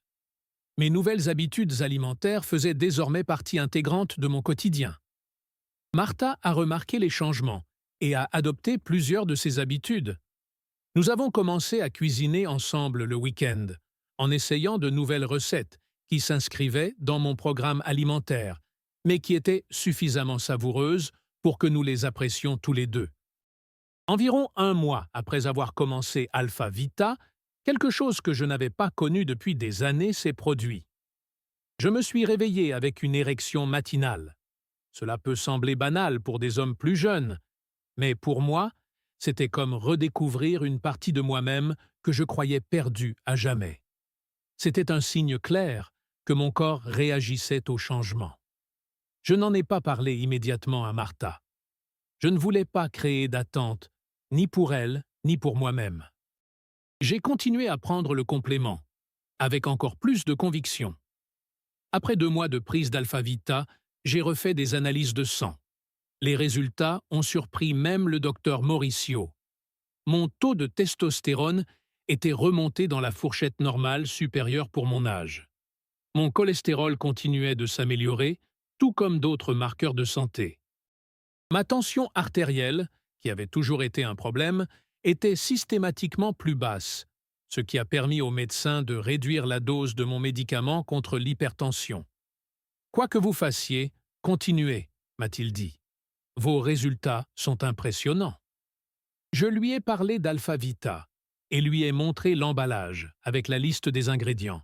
Mes nouvelles habitudes alimentaires faisaient désormais partie intégrante de mon quotidien. Martha a remarqué les changements et a adopté plusieurs de ses habitudes. Nous avons commencé à cuisiner ensemble le week-end, en essayant de nouvelles recettes qui s'inscrivaient dans mon programme alimentaire, mais qui étaient suffisamment savoureuses pour que nous les apprécions tous les deux. Environ 1 mois après avoir commencé Alpha Vita, quelque chose que je n'avais pas connu depuis des années s'est produit. Je me suis réveillé avec une érection matinale. Cela peut sembler banal pour des hommes plus jeunes, mais pour moi, c'était comme redécouvrir une partie de moi-même que je croyais perdue à jamais. C'était un signe clair que mon corps réagissait au changement. Je n'en ai pas parlé immédiatement à Martha. Je ne voulais pas créer d'attente, ni pour elle, ni pour moi-même. J'ai continué à prendre le complément, avec encore plus de conviction. Après 2 mois de prise d'Alpha Vita, j'ai refait des analyses de sang. Les résultats ont surpris même le docteur Mauricio. Mon taux de testostérone était remonté dans la fourchette normale supérieure pour mon âge. Mon cholestérol continuait de s'améliorer, tout comme d'autres marqueurs de santé. Ma tension artérielle, qui avait toujours été un problème, était systématiquement plus basse, ce qui a permis au médecin de réduire la dose de mon médicament contre l'hypertension. « Quoi que vous fassiez, continuez », m'a-t-il dit. Vos résultats sont impressionnants. Je lui ai parlé d'Alpha Vita et lui ai montré l'emballage avec la liste des ingrédients.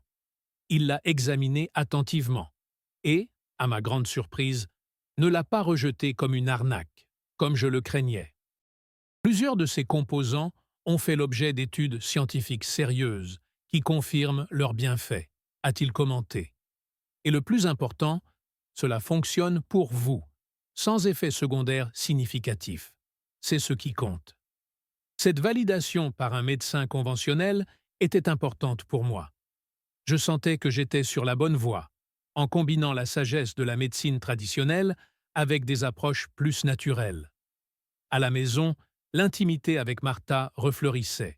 Il l'a examiné attentivement et, à ma grande surprise, ne l'a pas rejeté comme une arnaque, comme je le craignais. Plusieurs de ces composants ont fait l'objet d'études scientifiques sérieuses qui confirment leurs bienfaits, a-t-il commenté. Et le plus important, cela fonctionne pour vous, sans effet secondaire significatif. C'est ce qui compte. Cette validation par un médecin conventionnel était importante pour moi. Je sentais que j'étais sur la bonne voie, en combinant la sagesse de la médecine traditionnelle avec des approches plus naturelles. À la maison, l'intimité avec Martha refleurissait.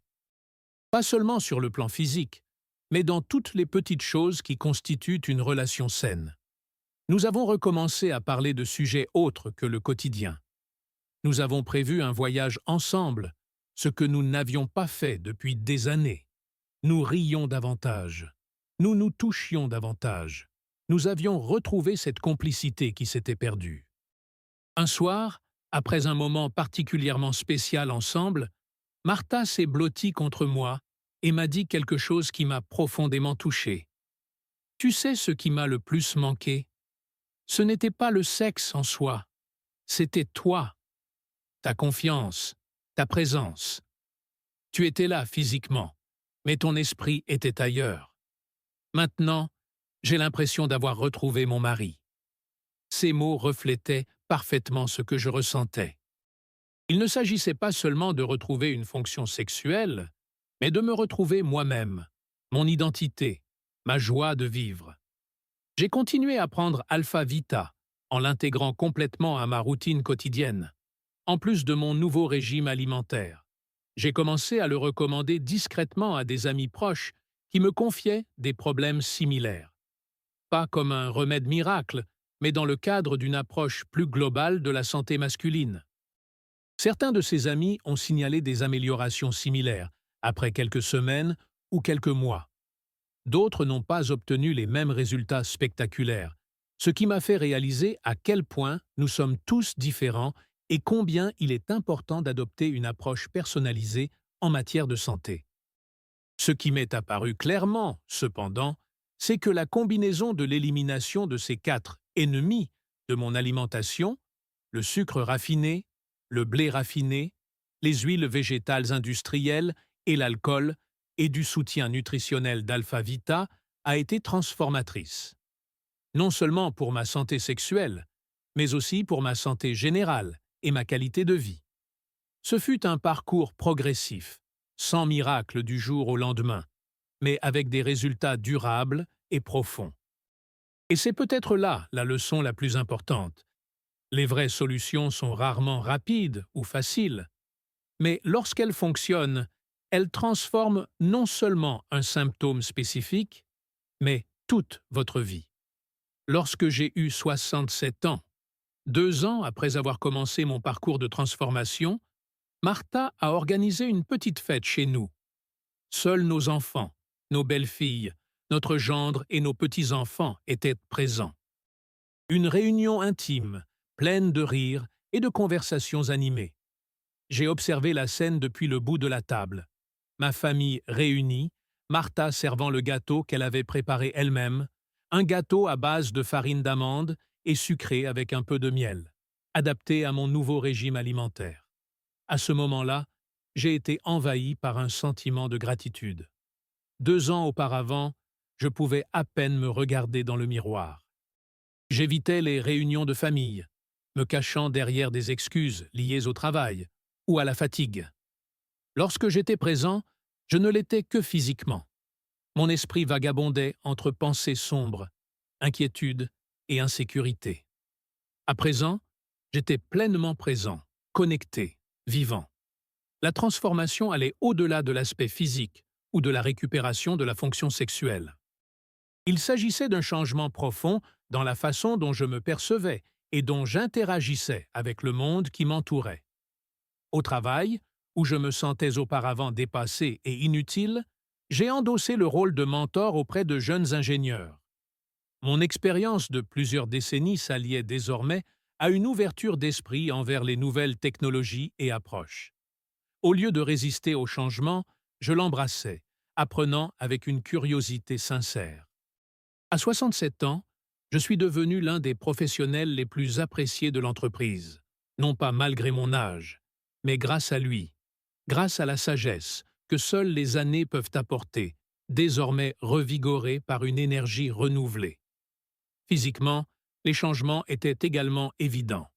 Pas seulement sur le plan physique, mais dans toutes les petites choses qui constituent une relation saine. Nous avons recommencé à parler de sujets autres que le quotidien. Nous avons prévu un voyage ensemble, ce que nous n'avions pas fait depuis des années. Nous rions davantage. Nous nous touchions davantage. Nous avions retrouvé cette complicité qui s'était perdue. Un soir, après un moment particulièrement spécial ensemble, Martha s'est blottie contre moi et m'a dit quelque chose qui m'a profondément touché. « Tu sais ce qui m'a le plus manqué? Ce n'était pas le sexe en soi, c'était toi, ta confiance, ta présence. Tu étais là physiquement, mais ton esprit était ailleurs. Maintenant, j'ai l'impression d'avoir retrouvé mon mari. » Ces mots reflétaient parfaitement ce que je ressentais. Il ne s'agissait pas seulement de retrouver une fonction sexuelle, mais de me retrouver moi-même, mon identité, ma joie de vivre. J'ai continué à prendre Alpha Vita, en l'intégrant complètement à ma routine quotidienne, en plus de mon nouveau régime alimentaire. J'ai commencé à le recommander discrètement à des amis proches qui me confiaient des problèmes similaires. Pas comme un remède miracle, mais dans le cadre d'une approche plus globale de la santé masculine. Certains de ses amis ont signalé des améliorations similaires, après quelques semaines ou quelques mois. D'autres n'ont pas obtenu les mêmes résultats spectaculaires, ce qui m'a fait réaliser à quel point nous sommes tous différents et combien il est important d'adopter une approche personnalisée en matière de santé. Ce qui m'est apparu clairement, cependant, c'est que la combinaison de l'élimination de ces 4 ennemis de mon alimentation, le sucre raffiné, le blé raffiné, les huiles végétales industrielles et l'alcool, et du soutien nutritionnel d'Alpha Vita, a été transformatrice. Non seulement pour ma santé sexuelle, mais aussi pour ma santé générale et ma qualité de vie. Ce fut un parcours progressif, sans miracle du jour au lendemain, mais avec des résultats durables et profonds. Et c'est peut-être là la leçon la plus importante. Les vraies solutions sont rarement rapides ou faciles, mais lorsqu'elles fonctionnent, elles transforment non seulement un symptôme spécifique, mais toute votre vie. Lorsque j'ai eu 67 ans, 2 ans après avoir commencé mon parcours de transformation, Martha a organisé une petite fête chez nous. Seuls nos enfants, nos belles-filles, notre gendre et nos petits-enfants étaient présents. Une réunion intime, pleine de rires et de conversations animées. J'ai observé la scène depuis le bout de la table. Ma famille réunie, Martha servant le gâteau qu'elle avait préparé elle-même, un gâteau à base de farine d'amande et sucré avec un peu de miel, adapté à mon nouveau régime alimentaire. À ce moment-là, j'ai été envahi par un sentiment de gratitude. 2 ans auparavant, je pouvais à peine me regarder dans le miroir. J'évitais les réunions de famille, me cachant derrière des excuses liées au travail ou à la fatigue. Lorsque j'étais présent, je ne l'étais que physiquement. Mon esprit vagabondait entre pensées sombres, inquiétude et insécurité. À présent, j'étais pleinement présent, connecté, vivant. La transformation allait au-delà de l'aspect physique ou de la récupération de la fonction sexuelle. Il s'agissait d'un changement profond dans la façon dont je me percevais et dont j'interagissais avec le monde qui m'entourait. Au travail, où je me sentais auparavant dépassé et inutile, j'ai endossé le rôle de mentor auprès de jeunes ingénieurs. Mon expérience de plusieurs décennies s'alliait désormais a une ouverture d'esprit envers les nouvelles technologies et approches. Au lieu de résister au changement, je l'embrassais, apprenant avec une curiosité sincère. À 67 ans, je suis devenu l'un des professionnels les plus appréciés de l'entreprise, non pas malgré mon âge, mais grâce à lui, grâce à la sagesse que seules les années peuvent apporter, désormais revigorée par une énergie renouvelée. Physiquement, les changements étaient également évidents.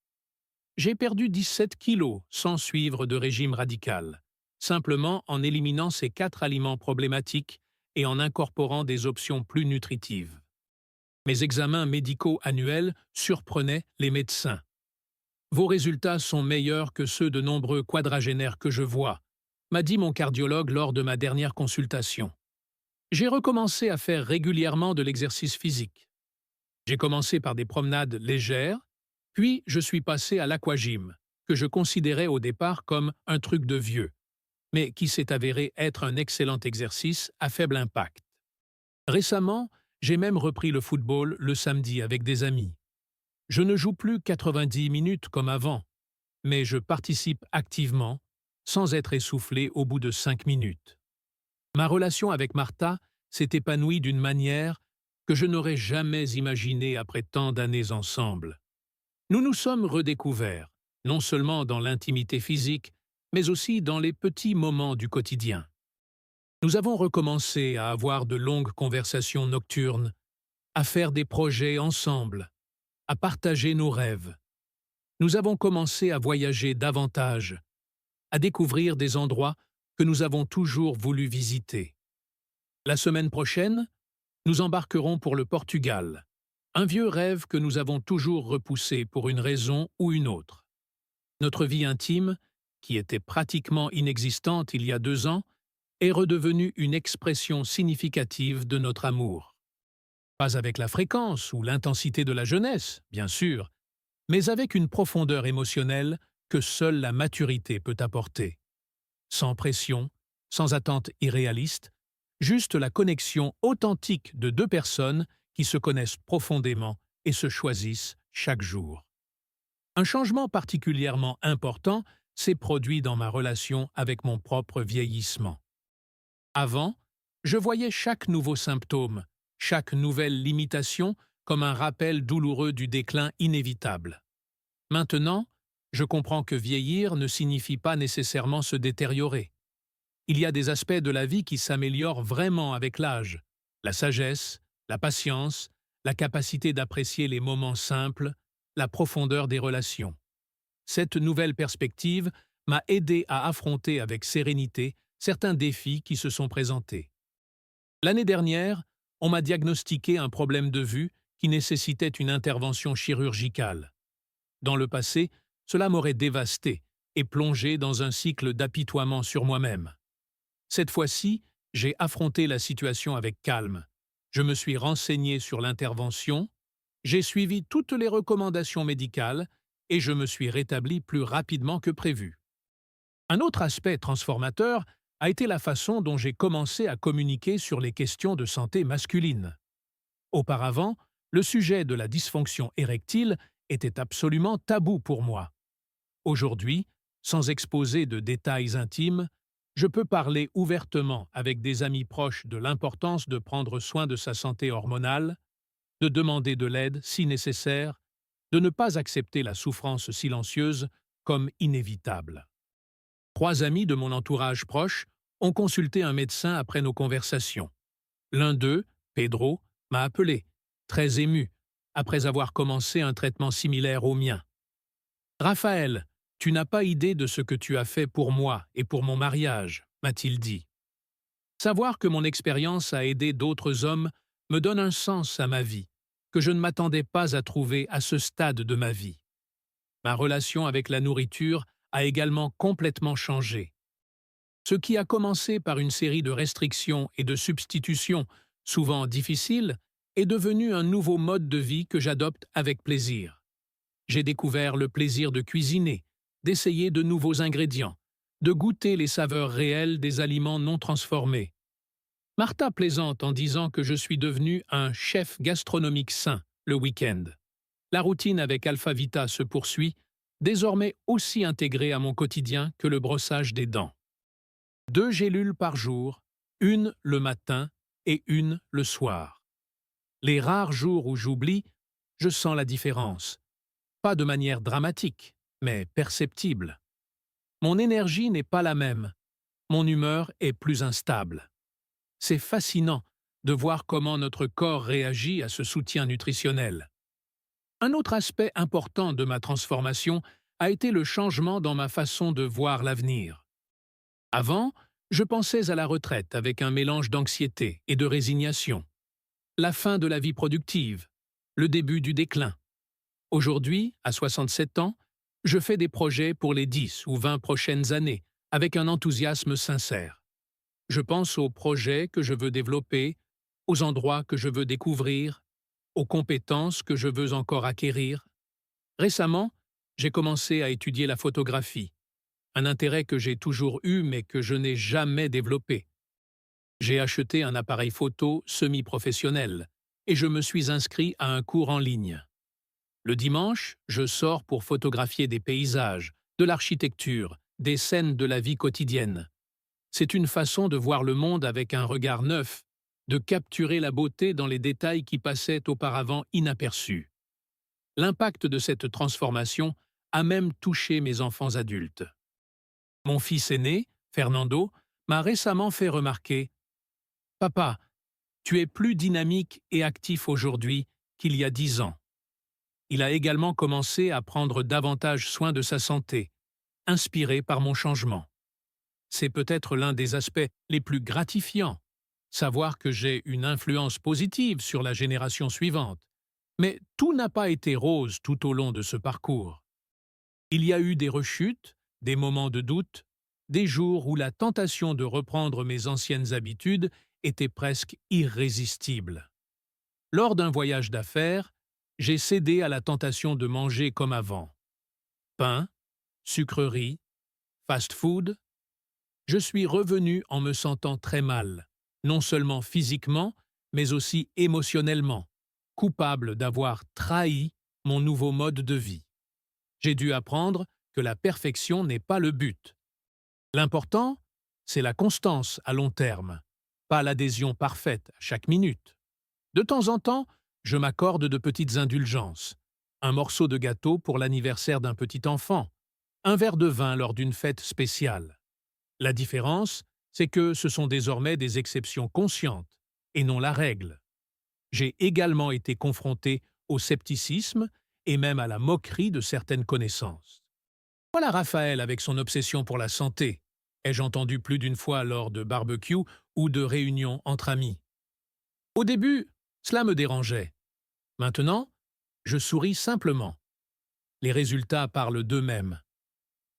J'ai perdu 17 kilos sans suivre de régime radical, simplement en éliminant ces 4 aliments problématiques et en incorporant des options plus nutritives. Mes examens médicaux annuels surprenaient les médecins. Vos résultats sont meilleurs que ceux de nombreux quadragénaires que je vois, m'a dit mon cardiologue lors de ma dernière consultation. J'ai recommencé à faire régulièrement de l'exercice physique. J'ai commencé par des promenades légères, puis je suis passé à l'aquagym, que je considérais au départ comme un truc de vieux, mais qui s'est avéré être un excellent exercice à faible impact. Récemment, j'ai même repris le football le samedi avec des amis. Je ne joue plus 90 minutes comme avant, mais je participe activement, sans être essoufflé au bout de 5 minutes. Ma relation avec Martha s'est épanouie d'une manière que je n'aurais jamais imaginée après tant d'années ensemble. Nous nous sommes redécouverts, non seulement dans l'intimité physique, mais aussi dans les petits moments du quotidien. Nous avons recommencé à avoir de longues conversations nocturnes, à faire des projets ensemble, à partager nos rêves. Nous avons commencé à voyager davantage, à découvrir des endroits que nous avons toujours voulu visiter. La semaine prochaine, nous embarquerons pour le Portugal, un vieux rêve que nous avons toujours repoussé pour une raison ou une autre. Notre vie intime, qui était pratiquement inexistante il y a 2 ans, est redevenue une expression significative de notre amour. Pas avec la fréquence ou l'intensité de la jeunesse, bien sûr, mais avec une profondeur émotionnelle que seule la maturité peut apporter. Sans pression, sans attente irréaliste, juste la connexion authentique de 2 personnes qui se connaissent profondément et se choisissent chaque jour. Un changement particulièrement important s'est produit dans ma relation avec mon propre vieillissement. Avant, je voyais chaque nouveau symptôme, chaque nouvelle limitation comme un rappel douloureux du déclin inévitable. Maintenant, je comprends que vieillir ne signifie pas nécessairement se détériorer. Il y a des aspects de la vie qui s'améliorent vraiment avec l'âge. La sagesse, la patience, la capacité d'apprécier les moments simples, la profondeur des relations. Cette nouvelle perspective m'a aidé à affronter avec sérénité certains défis qui se sont présentés. L'année dernière, on m'a diagnostiqué un problème de vue qui nécessitait une intervention chirurgicale. Dans le passé, cela m'aurait dévasté et plongé dans un cycle d'apitoiement sur moi-même. Cette fois-ci, j'ai affronté la situation avec calme. Je me suis renseigné sur l'intervention, j'ai suivi toutes les recommandations médicales et je me suis rétabli plus rapidement que prévu. Un autre aspect transformateur a été la façon dont j'ai commencé à communiquer sur les questions de santé masculine. Auparavant, le sujet de la dysfonction érectile était absolument tabou pour moi. Aujourd'hui, sans exposer de détails intimes, je peux parler ouvertement avec des amis proches de l'importance de prendre soin de sa santé hormonale, de demander de l'aide si nécessaire, de ne pas accepter la souffrance silencieuse comme inévitable. 3 amis de mon entourage proche ont consulté un médecin après nos conversations. L'un d'eux, Pedro, m'a appelé, très ému, après avoir commencé un traitement similaire au mien. « Raphaël, tu n'as pas idée de ce que tu as fait pour moi et pour mon mariage, m'a-t-il dit. Savoir que mon expérience a aidé d'autres hommes me donne un sens à ma vie, que je ne m'attendais pas à trouver à ce stade de ma vie. Ma relation avec la nourriture a également complètement changé. Ce qui a commencé par une série de restrictions et de substitutions, souvent difficiles, est devenu un nouveau mode de vie que j'adopte avec plaisir. J'ai découvert le plaisir de cuisiner, d'essayer de nouveaux ingrédients, de goûter les saveurs réelles des aliments non transformés. Martha plaisante en disant que je suis devenu un chef gastronomique sain le week-end. La routine avec Alpha-Vita se poursuit, désormais aussi intégrée à mon quotidien que le brossage des dents. 2 gélules par jour, une le matin et une le soir. Les rares jours où j'oublie, je sens la différence. Pas de manière dramatique, mais perceptible. Mon énergie n'est pas la même. Mon humeur est plus instable. C'est fascinant de voir comment notre corps réagit à ce soutien nutritionnel. Un autre aspect important de ma transformation a été le changement dans ma façon de voir l'avenir. Avant, je pensais à la retraite avec un mélange d'anxiété et de résignation. La fin de la vie productive, le début du déclin. Aujourd'hui, à 67 ans, je fais des projets pour les 10 ou 20 prochaines années, avec un enthousiasme sincère. Je pense aux projets que je veux développer, aux endroits que je veux découvrir, aux compétences que je veux encore acquérir. Récemment, j'ai commencé à étudier la photographie, un intérêt que j'ai toujours eu mais que je n'ai jamais développé. J'ai acheté un appareil photo semi-professionnel et je me suis inscrit à un cours en ligne. Le dimanche, je sors pour photographier des paysages, de l'architecture, des scènes de la vie quotidienne. C'est une façon de voir le monde avec un regard neuf, de capturer la beauté dans les détails qui passaient auparavant inaperçus. L'impact de cette transformation a même touché mes enfants adultes. Mon fils aîné, Fernando, m'a récemment fait remarquer « Papa, tu es plus dynamique et actif aujourd'hui qu'il y a 10 ans. » Il a également commencé à prendre davantage soin de sa santé, inspiré par mon changement. C'est peut-être l'un des aspects les plus gratifiants, savoir que j'ai une influence positive sur la génération suivante. Mais tout n'a pas été rose tout au long de ce parcours. Il y a eu des rechutes, des moments de doute, des jours où la tentation de reprendre mes anciennes habitudes était presque irrésistible. Lors d'un voyage d'affaires, j'ai cédé à la tentation de manger comme avant. Pain, sucreries, fast-food. Je suis revenu en me sentant très mal, non seulement physiquement, mais aussi émotionnellement, coupable d'avoir trahi mon nouveau mode de vie. J'ai dû apprendre que la perfection n'est pas le but. L'important, c'est la constance à long terme, pas l'adhésion parfaite à chaque minute. De temps en temps, je m'accorde de petites indulgences. Un morceau de gâteau pour l'anniversaire d'un petit enfant, un verre de vin lors d'une fête spéciale. La différence, c'est que ce sont désormais des exceptions conscientes et non la règle. J'ai également été confronté au scepticisme et même à la moquerie de certaines connaissances. Voilà Raphaël avec son obsession pour la santé, ai-je entendu plus d'une fois lors de barbecues ou de réunions entre amis. Au début, cela me dérangeait. Maintenant, je souris simplement. Les résultats parlent d'eux-mêmes.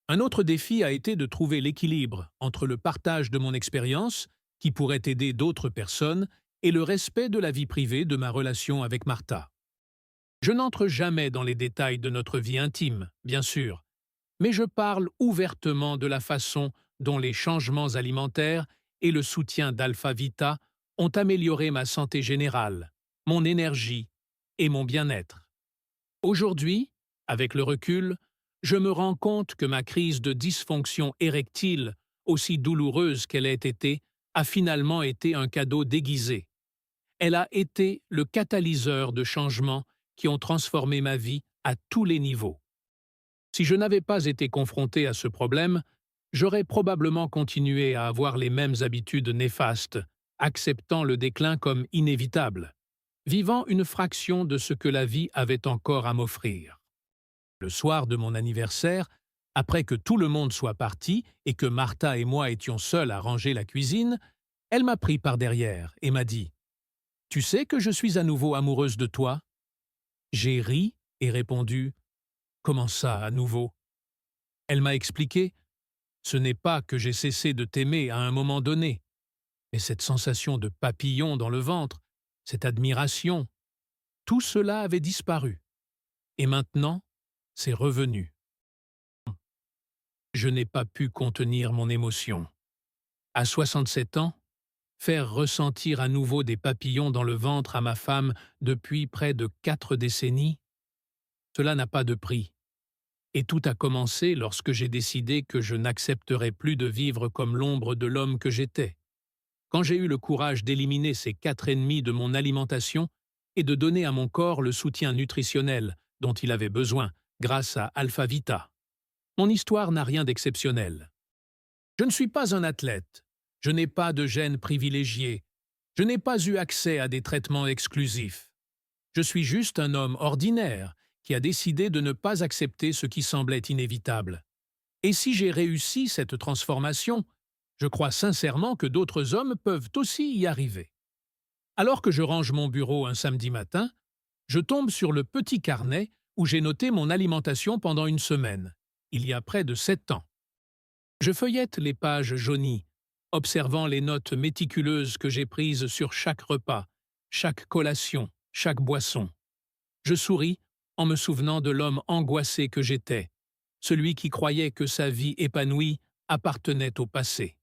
Un autre défi a été de trouver l'équilibre entre le partage de mon expérience, qui pourrait aider d'autres personnes, et le respect de la vie privée de ma relation avec Martha. Je n'entre jamais dans les détails de notre vie intime, bien sûr, mais je parle ouvertement de la façon dont les changements alimentaires et le soutien d'Alpha-Vita ont amélioré ma santé générale, mon énergie et mon bien-être. Aujourd'hui, avec le recul, je me rends compte que ma crise de dysfonction érectile, aussi douloureuse qu'elle ait été, a finalement été un cadeau déguisé. Elle a été le catalyseur de changements qui ont transformé ma vie à tous les niveaux. Si je n'avais pas été confronté à ce problème, j'aurais probablement continué à avoir les mêmes habitudes néfastes, acceptant le déclin comme inévitable, vivant une fraction de ce que la vie avait encore à m'offrir. Le soir de mon anniversaire, après que tout le monde soit parti et que Martha et moi étions seuls à ranger la cuisine, elle m'a pris par derrière et m'a dit « Tu sais que je suis à nouveau amoureuse de toi ?» J'ai ri et répondu « Comment ça, à nouveau ?» Elle m'a expliqué « Ce n'est pas que j'ai cessé de t'aimer à un moment donné, mais cette sensation de papillon dans le ventre, cette admiration, tout cela avait disparu. Et maintenant, c'est revenu. » Je n'ai pas pu contenir mon émotion. À 67 ans, faire ressentir à nouveau des papillons dans le ventre à ma femme depuis près de 4 décennies, Cela n'a pas de prix. Et tout a commencé lorsque j'ai décidé que je n'accepterais plus de vivre comme l'ombre de l'homme que j'étais. Quand j'ai eu le courage d'éliminer ces 4 ennemis de mon alimentation et de donner à mon corps le soutien nutritionnel dont il avait besoin grâce à Alpha Vita. Mon histoire n'a rien d'exceptionnel. Je ne suis pas un athlète, je n'ai pas de gènes privilégiés, je n'ai pas eu accès à des traitements exclusifs. Je suis juste un homme ordinaire qui a décidé de ne pas accepter ce qui semblait inévitable. Et si j'ai réussi cette transformation, je crois sincèrement que d'autres hommes peuvent aussi y arriver. Alors que je range mon bureau un samedi matin, je tombe sur le petit carnet où j'ai noté mon alimentation pendant une semaine, il y a près de 7 ans. Je feuillette les pages jaunies, observant les notes méticuleuses que j'ai prises sur chaque repas, chaque collation, chaque boisson. Je souris en me souvenant de l'homme angoissé que j'étais, celui qui croyait que sa vie épanouie appartenait au passé.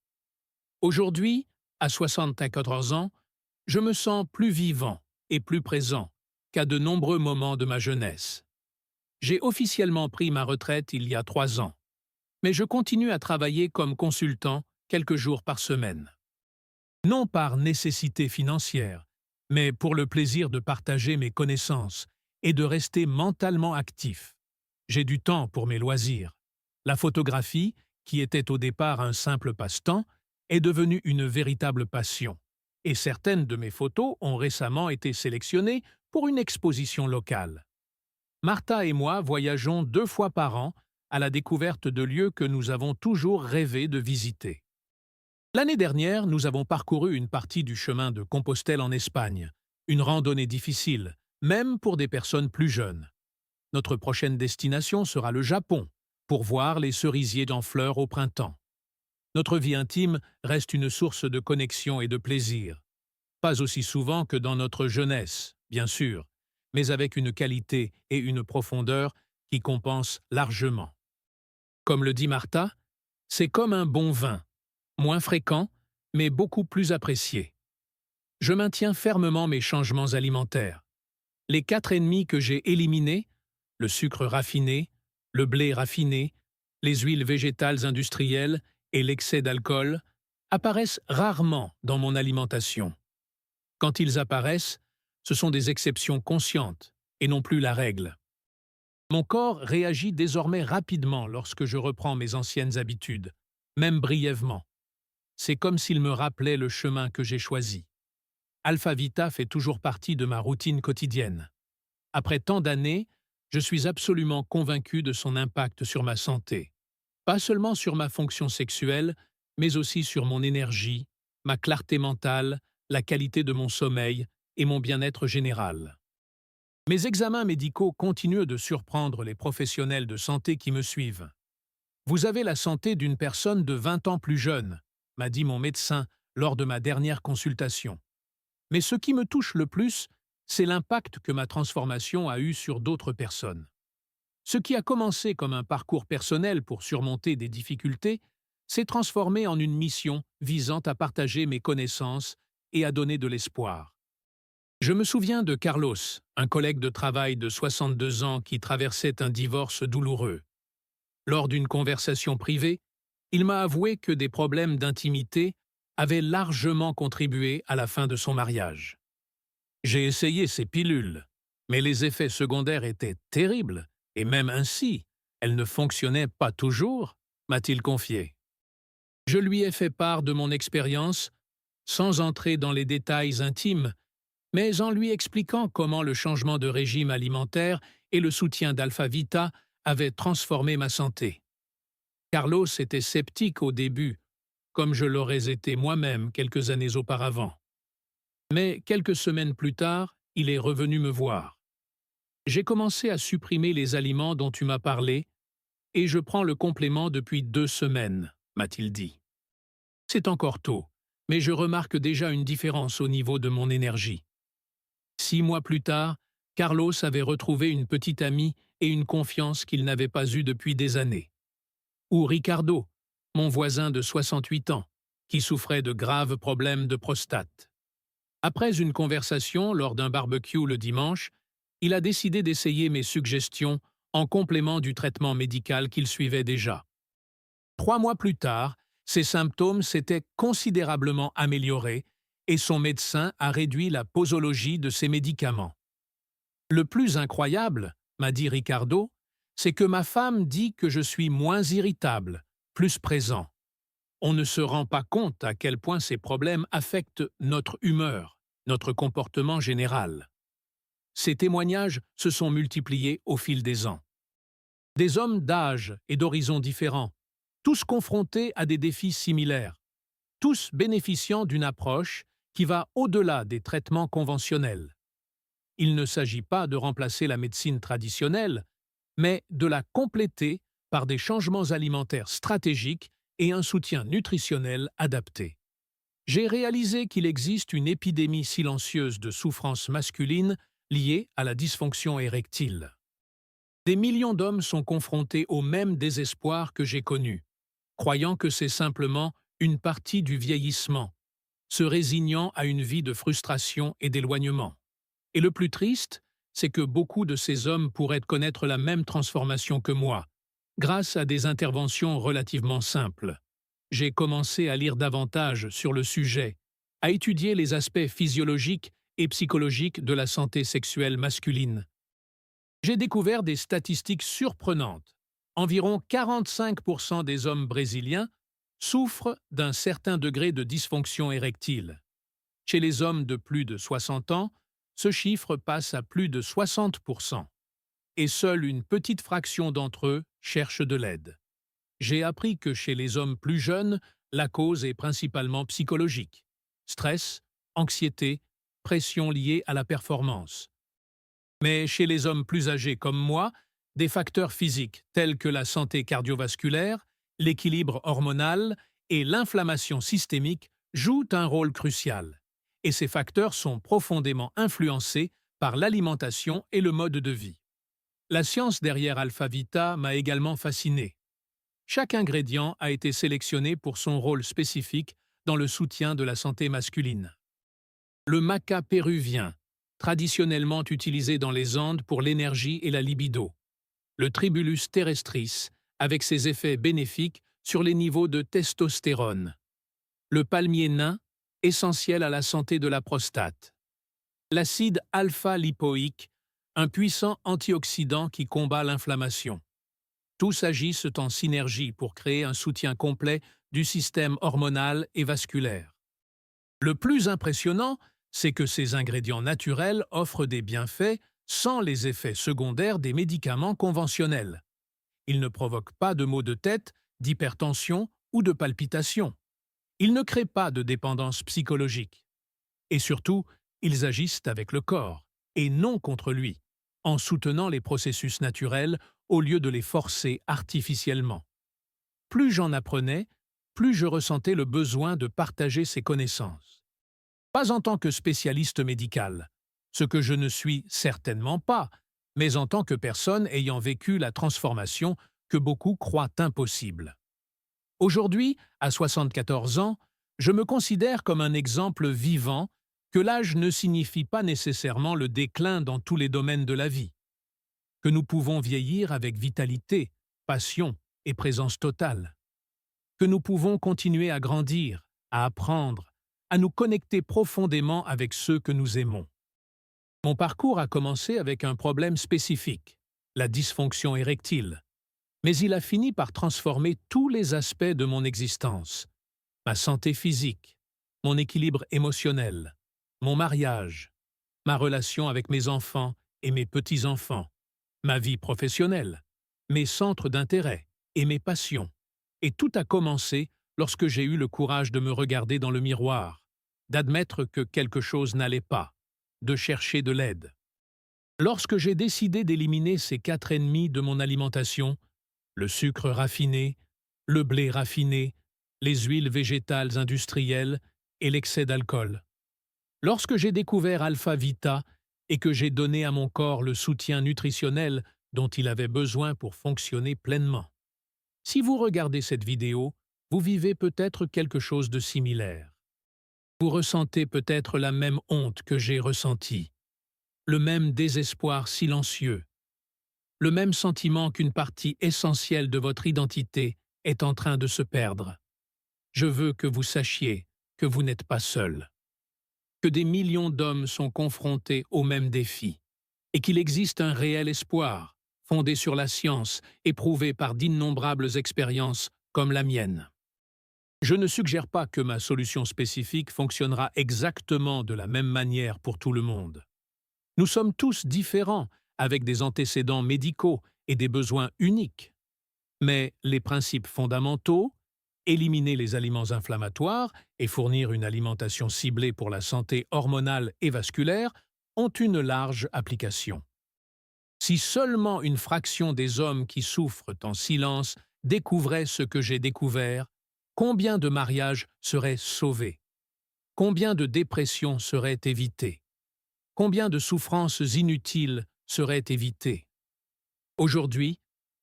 Aujourd'hui, à 74 ans, je me sens plus vivant et plus présent qu'à de nombreux moments de ma jeunesse. J'ai officiellement pris ma retraite il y a 3 ans, mais je continue à travailler comme consultant quelques jours par semaine. Non par nécessité financière, mais pour le plaisir de partager mes connaissances et de rester mentalement actif. J'ai du temps pour mes loisirs. La photographie, qui était au départ un simple passe-temps, est devenue une véritable passion. Et certaines de mes photos ont récemment été sélectionnées pour une exposition locale. Martha et moi voyageons 2 fois par an à la découverte de lieux que nous avons toujours rêvé de visiter. L'année dernière, nous avons parcouru une partie du chemin de Compostelle en Espagne, une randonnée difficile, même pour des personnes plus jeunes. Notre prochaine destination sera le Japon, pour voir les cerisiers en fleurs au printemps. Notre vie intime reste une source de connexion et de plaisir. Pas aussi souvent que dans notre jeunesse, bien sûr, mais avec une qualité et une profondeur qui compensent largement. Comme le dit Martha, c'est comme un bon vin, moins fréquent, mais beaucoup plus apprécié. Je maintiens fermement mes changements alimentaires. Les 4 ennemis que j'ai éliminés, le sucre raffiné, le blé raffiné, les huiles végétales industrielles et l'excès d'alcool, apparaissent rarement dans mon alimentation. Quand ils apparaissent, ce sont des exceptions conscientes et non plus la règle. Mon corps réagit désormais rapidement lorsque je reprends mes anciennes habitudes, même brièvement. C'est comme s'il me rappelait le chemin que j'ai choisi. Alpha Vita fait toujours partie de ma routine quotidienne. Après tant d'années, je suis absolument convaincu de son impact sur ma santé. Pas seulement sur ma fonction sexuelle, mais aussi sur mon énergie, ma clarté mentale, la qualité de mon sommeil et mon bien-être général. Mes examens médicaux continuent de surprendre les professionnels de santé qui me suivent. Vous avez la santé d'une personne de 20 ans plus jeune, m'a dit mon médecin lors de ma dernière consultation. Mais ce qui me touche le plus, c'est l'impact que ma transformation a eu sur d'autres personnes. Ce qui a commencé comme un parcours personnel pour surmonter des difficultés s'est transformé en une mission visant à partager mes connaissances et à donner de l'espoir. Je me souviens de Carlos, un collègue de travail de 62 ans qui traversait un divorce douloureux. Lors d'une conversation privée, il m'a avoué que des problèmes d'intimité avaient largement contribué à la fin de son mariage. J'ai essayé ces pilules, mais les effets secondaires étaient terribles, et même ainsi, elles ne fonctionnaient pas toujours, m'a-t-il confié. Je lui ai fait part de mon expérience, sans entrer dans les détails intimes, mais en lui expliquant comment le changement de régime alimentaire et le soutien d'Alpha Vita avaient transformé ma santé. Carlos était sceptique au début, comme je l'aurais été moi-même quelques années auparavant. Mais quelques semaines plus tard, il est revenu me voir. J'ai commencé à supprimer les aliments dont tu m'as parlé, et je prends le complément depuis 2 semaines, m'a-t-il dit. C'est encore tôt, mais je remarque déjà une différence au niveau de mon énergie. 6 mois plus tard, Carlos avait retrouvé une petite amie et une confiance qu'il n'avait pas eue depuis des années. Ou Ricardo, mon voisin de 68 ans, qui souffrait de graves problèmes de prostate. Après une conversation lors d'un barbecue le dimanche, il a décidé d'essayer mes suggestions en complément du traitement médical qu'il suivait déjà. 3 mois plus tard, ses symptômes s'étaient considérablement améliorés et son médecin a réduit la posologie de ses médicaments. Le plus incroyable, m'a dit Ricardo, c'est que ma femme dit que je suis moins irritable, plus présent. On ne se rend pas compte à quel point ces problèmes affectent notre humeur, notre comportement général. Ces témoignages se sont multipliés au fil des ans. Des hommes d'âge et d'horizons différents, tous confrontés à des défis similaires, tous bénéficiant d'une approche qui va au-delà des traitements conventionnels. Il ne s'agit pas de remplacer la médecine traditionnelle, mais de la compléter par des changements alimentaires stratégiques et un soutien nutritionnel adapté. J'ai réalisé qu'il existe une épidémie silencieuse de souffrance masculine liée à la dysfonction érectile. Des millions d'hommes sont confrontés au même désespoir que j'ai connu, croyant que c'est simplement une partie du vieillissement, se résignant à une vie de frustration et d'éloignement. Et le plus triste, c'est que beaucoup de ces hommes pourraient connaître la même transformation que moi, grâce à des interventions relativement simples. J'ai commencé à lire davantage sur le sujet, à étudier les aspects physiologiques et psychologiques de la santé sexuelle masculine. J'ai découvert des statistiques surprenantes. Environ 45% des hommes brésiliens souffrent d'un certain degré de dysfonction érectile. Chez les hommes de plus de 60 ans, ce chiffre passe à plus de 60%. Et seule une petite fraction d'entre eux cherchent de l'aide. J'ai appris que chez les hommes plus jeunes, la cause est principalement psychologique. Stress, anxiété, pression liée à la performance. Mais chez les hommes plus âgés comme moi, des facteurs physiques tels que la santé cardiovasculaire, l'équilibre hormonal et l'inflammation systémique jouent un rôle crucial. Et ces facteurs sont profondément influencés par l'alimentation et le mode de vie. La science derrière Alpha-Vita m'a également fasciné. Chaque ingrédient a été sélectionné pour son rôle spécifique dans le soutien de la santé masculine. Le maca péruvien, traditionnellement utilisé dans les Andes pour l'énergie et la libido. Le Tribulus terrestris, avec ses effets bénéfiques sur les niveaux de testostérone. Le palmier nain, essentiel à la santé de la prostate. L'acide alpha-lipoïque, un puissant antioxydant qui combat l'inflammation. Tous agissent en synergie pour créer un soutien complet du système hormonal et vasculaire. Le plus impressionnant, c'est que ces ingrédients naturels offrent des bienfaits sans les effets secondaires des médicaments conventionnels. Ils ne provoquent pas de maux de tête, d'hypertension ou de palpitations. Ils ne créent pas de dépendance psychologique. Et surtout, ils agissent avec le corps, et non contre lui, en soutenant les processus naturels au lieu de les forcer artificiellement. Plus j'en apprenais, plus je ressentais le besoin de partager ces connaissances. Pas en tant que spécialiste médical, ce que je ne suis certainement pas, mais en tant que personne ayant vécu la transformation que beaucoup croient impossible. Aujourd'hui, à 74 ans, je me considère comme un exemple vivant que l'âge ne signifie pas nécessairement le déclin dans tous les domaines de la vie, que nous pouvons vieillir avec vitalité, passion et présence totale, que nous pouvons continuer à grandir, à apprendre, à nous connecter profondément avec ceux que nous aimons. Mon parcours a commencé avec un problème spécifique, la dysfonction érectile, mais il a fini par transformer tous les aspects de mon existence, ma santé physique, mon équilibre émotionnel, mon mariage, ma relation avec mes enfants et mes petits-enfants, ma vie professionnelle, mes centres d'intérêt et mes passions. Et tout a commencé lorsque j'ai eu le courage de me regarder dans le miroir, d'admettre que quelque chose n'allait pas, de chercher de l'aide. Lorsque j'ai décidé d'éliminer ces 4 ennemis de mon alimentation, le sucre raffiné, le blé raffiné, les huiles végétales industrielles et l'excès d'alcool. Lorsque j'ai découvert Alpha-Vita et que j'ai donné à mon corps le soutien nutritionnel dont il avait besoin pour fonctionner pleinement. Si vous regardez cette vidéo, vous vivez peut-être quelque chose de similaire. Vous ressentez peut-être la même honte que j'ai ressentie. le même désespoir silencieux, le même sentiment qu'une partie essentielle de votre identité est en train de se perdre. Je veux que vous sachiez que vous n'êtes pas seul, que des millions d'hommes sont confrontés au même défi, et qu'il existe un réel espoir, fondé sur la science, éprouvé par d'innombrables expériences comme la mienne. Je ne suggère pas que ma solution spécifique fonctionnera exactement de la même manière pour tout le monde. Nous sommes tous différents, avec des antécédents médicaux et des besoins uniques. Mais les principes fondamentaux, éliminer les aliments inflammatoires et fournir une alimentation ciblée pour la santé hormonale et vasculaire, ont une large application. Si seulement une fraction des hommes qui souffrent en silence découvrait ce que j'ai découvert, combien de mariages seraient sauvés? Combien de dépressions seraient évitées? Combien de souffrances inutiles seraient évitées? Aujourd'hui,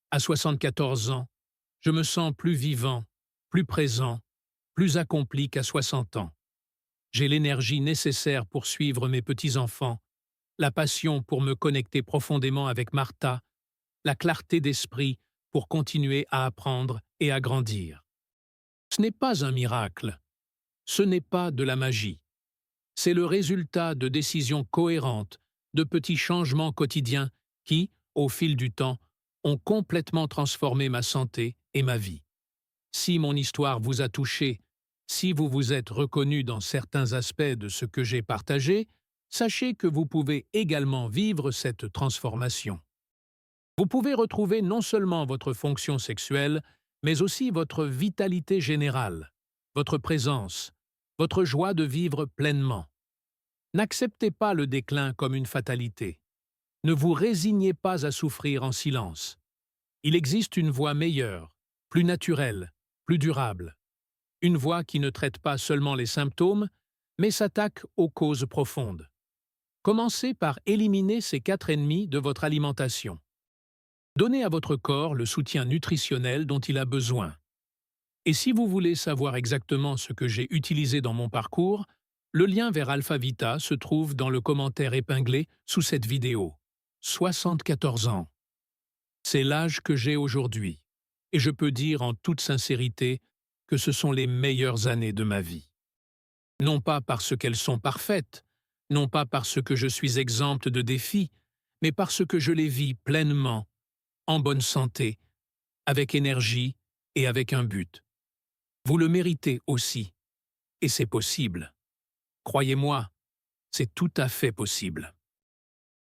à 74 ans, je me sens plus vivant, plus présent, plus accompli qu'à 60 ans. J'ai l'énergie nécessaire pour suivre mes petits-enfants, la passion pour me connecter profondément avec Martha, la clarté d'esprit pour continuer à apprendre et à grandir. Ce n'est pas un miracle, ce n'est pas de la magie. C'est le résultat de décisions cohérentes, de petits changements quotidiens qui, au fil du temps, ont complètement transformé ma santé et ma vie. Si mon histoire vous a touché, si vous vous êtes reconnu dans certains aspects de ce que j'ai partagé, sachez que vous pouvez également vivre cette transformation. Vous pouvez retrouver non seulement votre fonction sexuelle, mais aussi votre vitalité générale, votre présence, votre joie de vivre pleinement. N'acceptez pas le déclin comme une fatalité. Ne vous résignez pas à souffrir en silence. Il existe une voie meilleure, plus naturelle, plus durable. Une voie qui ne traite pas seulement les symptômes, mais s'attaque aux causes profondes. Commencez par éliminer ces 4 ennemis de votre alimentation. Donnez à votre corps le soutien nutritionnel dont il a besoin. Et si vous voulez savoir exactement ce que j'ai utilisé dans mon parcours, le lien vers AlphaVita se trouve dans le commentaire épinglé sous cette vidéo. 74 ans. C'est l'âge que j'ai aujourd'hui, et je peux dire en toute sincérité que ce sont les meilleures années de ma vie. Non pas parce qu'elles sont parfaites, non pas parce que je suis exempte de défis, mais parce que je les vis pleinement, en bonne santé, avec énergie et avec un but. Vous le méritez aussi, et c'est possible. Croyez-moi, c'est tout à fait possible.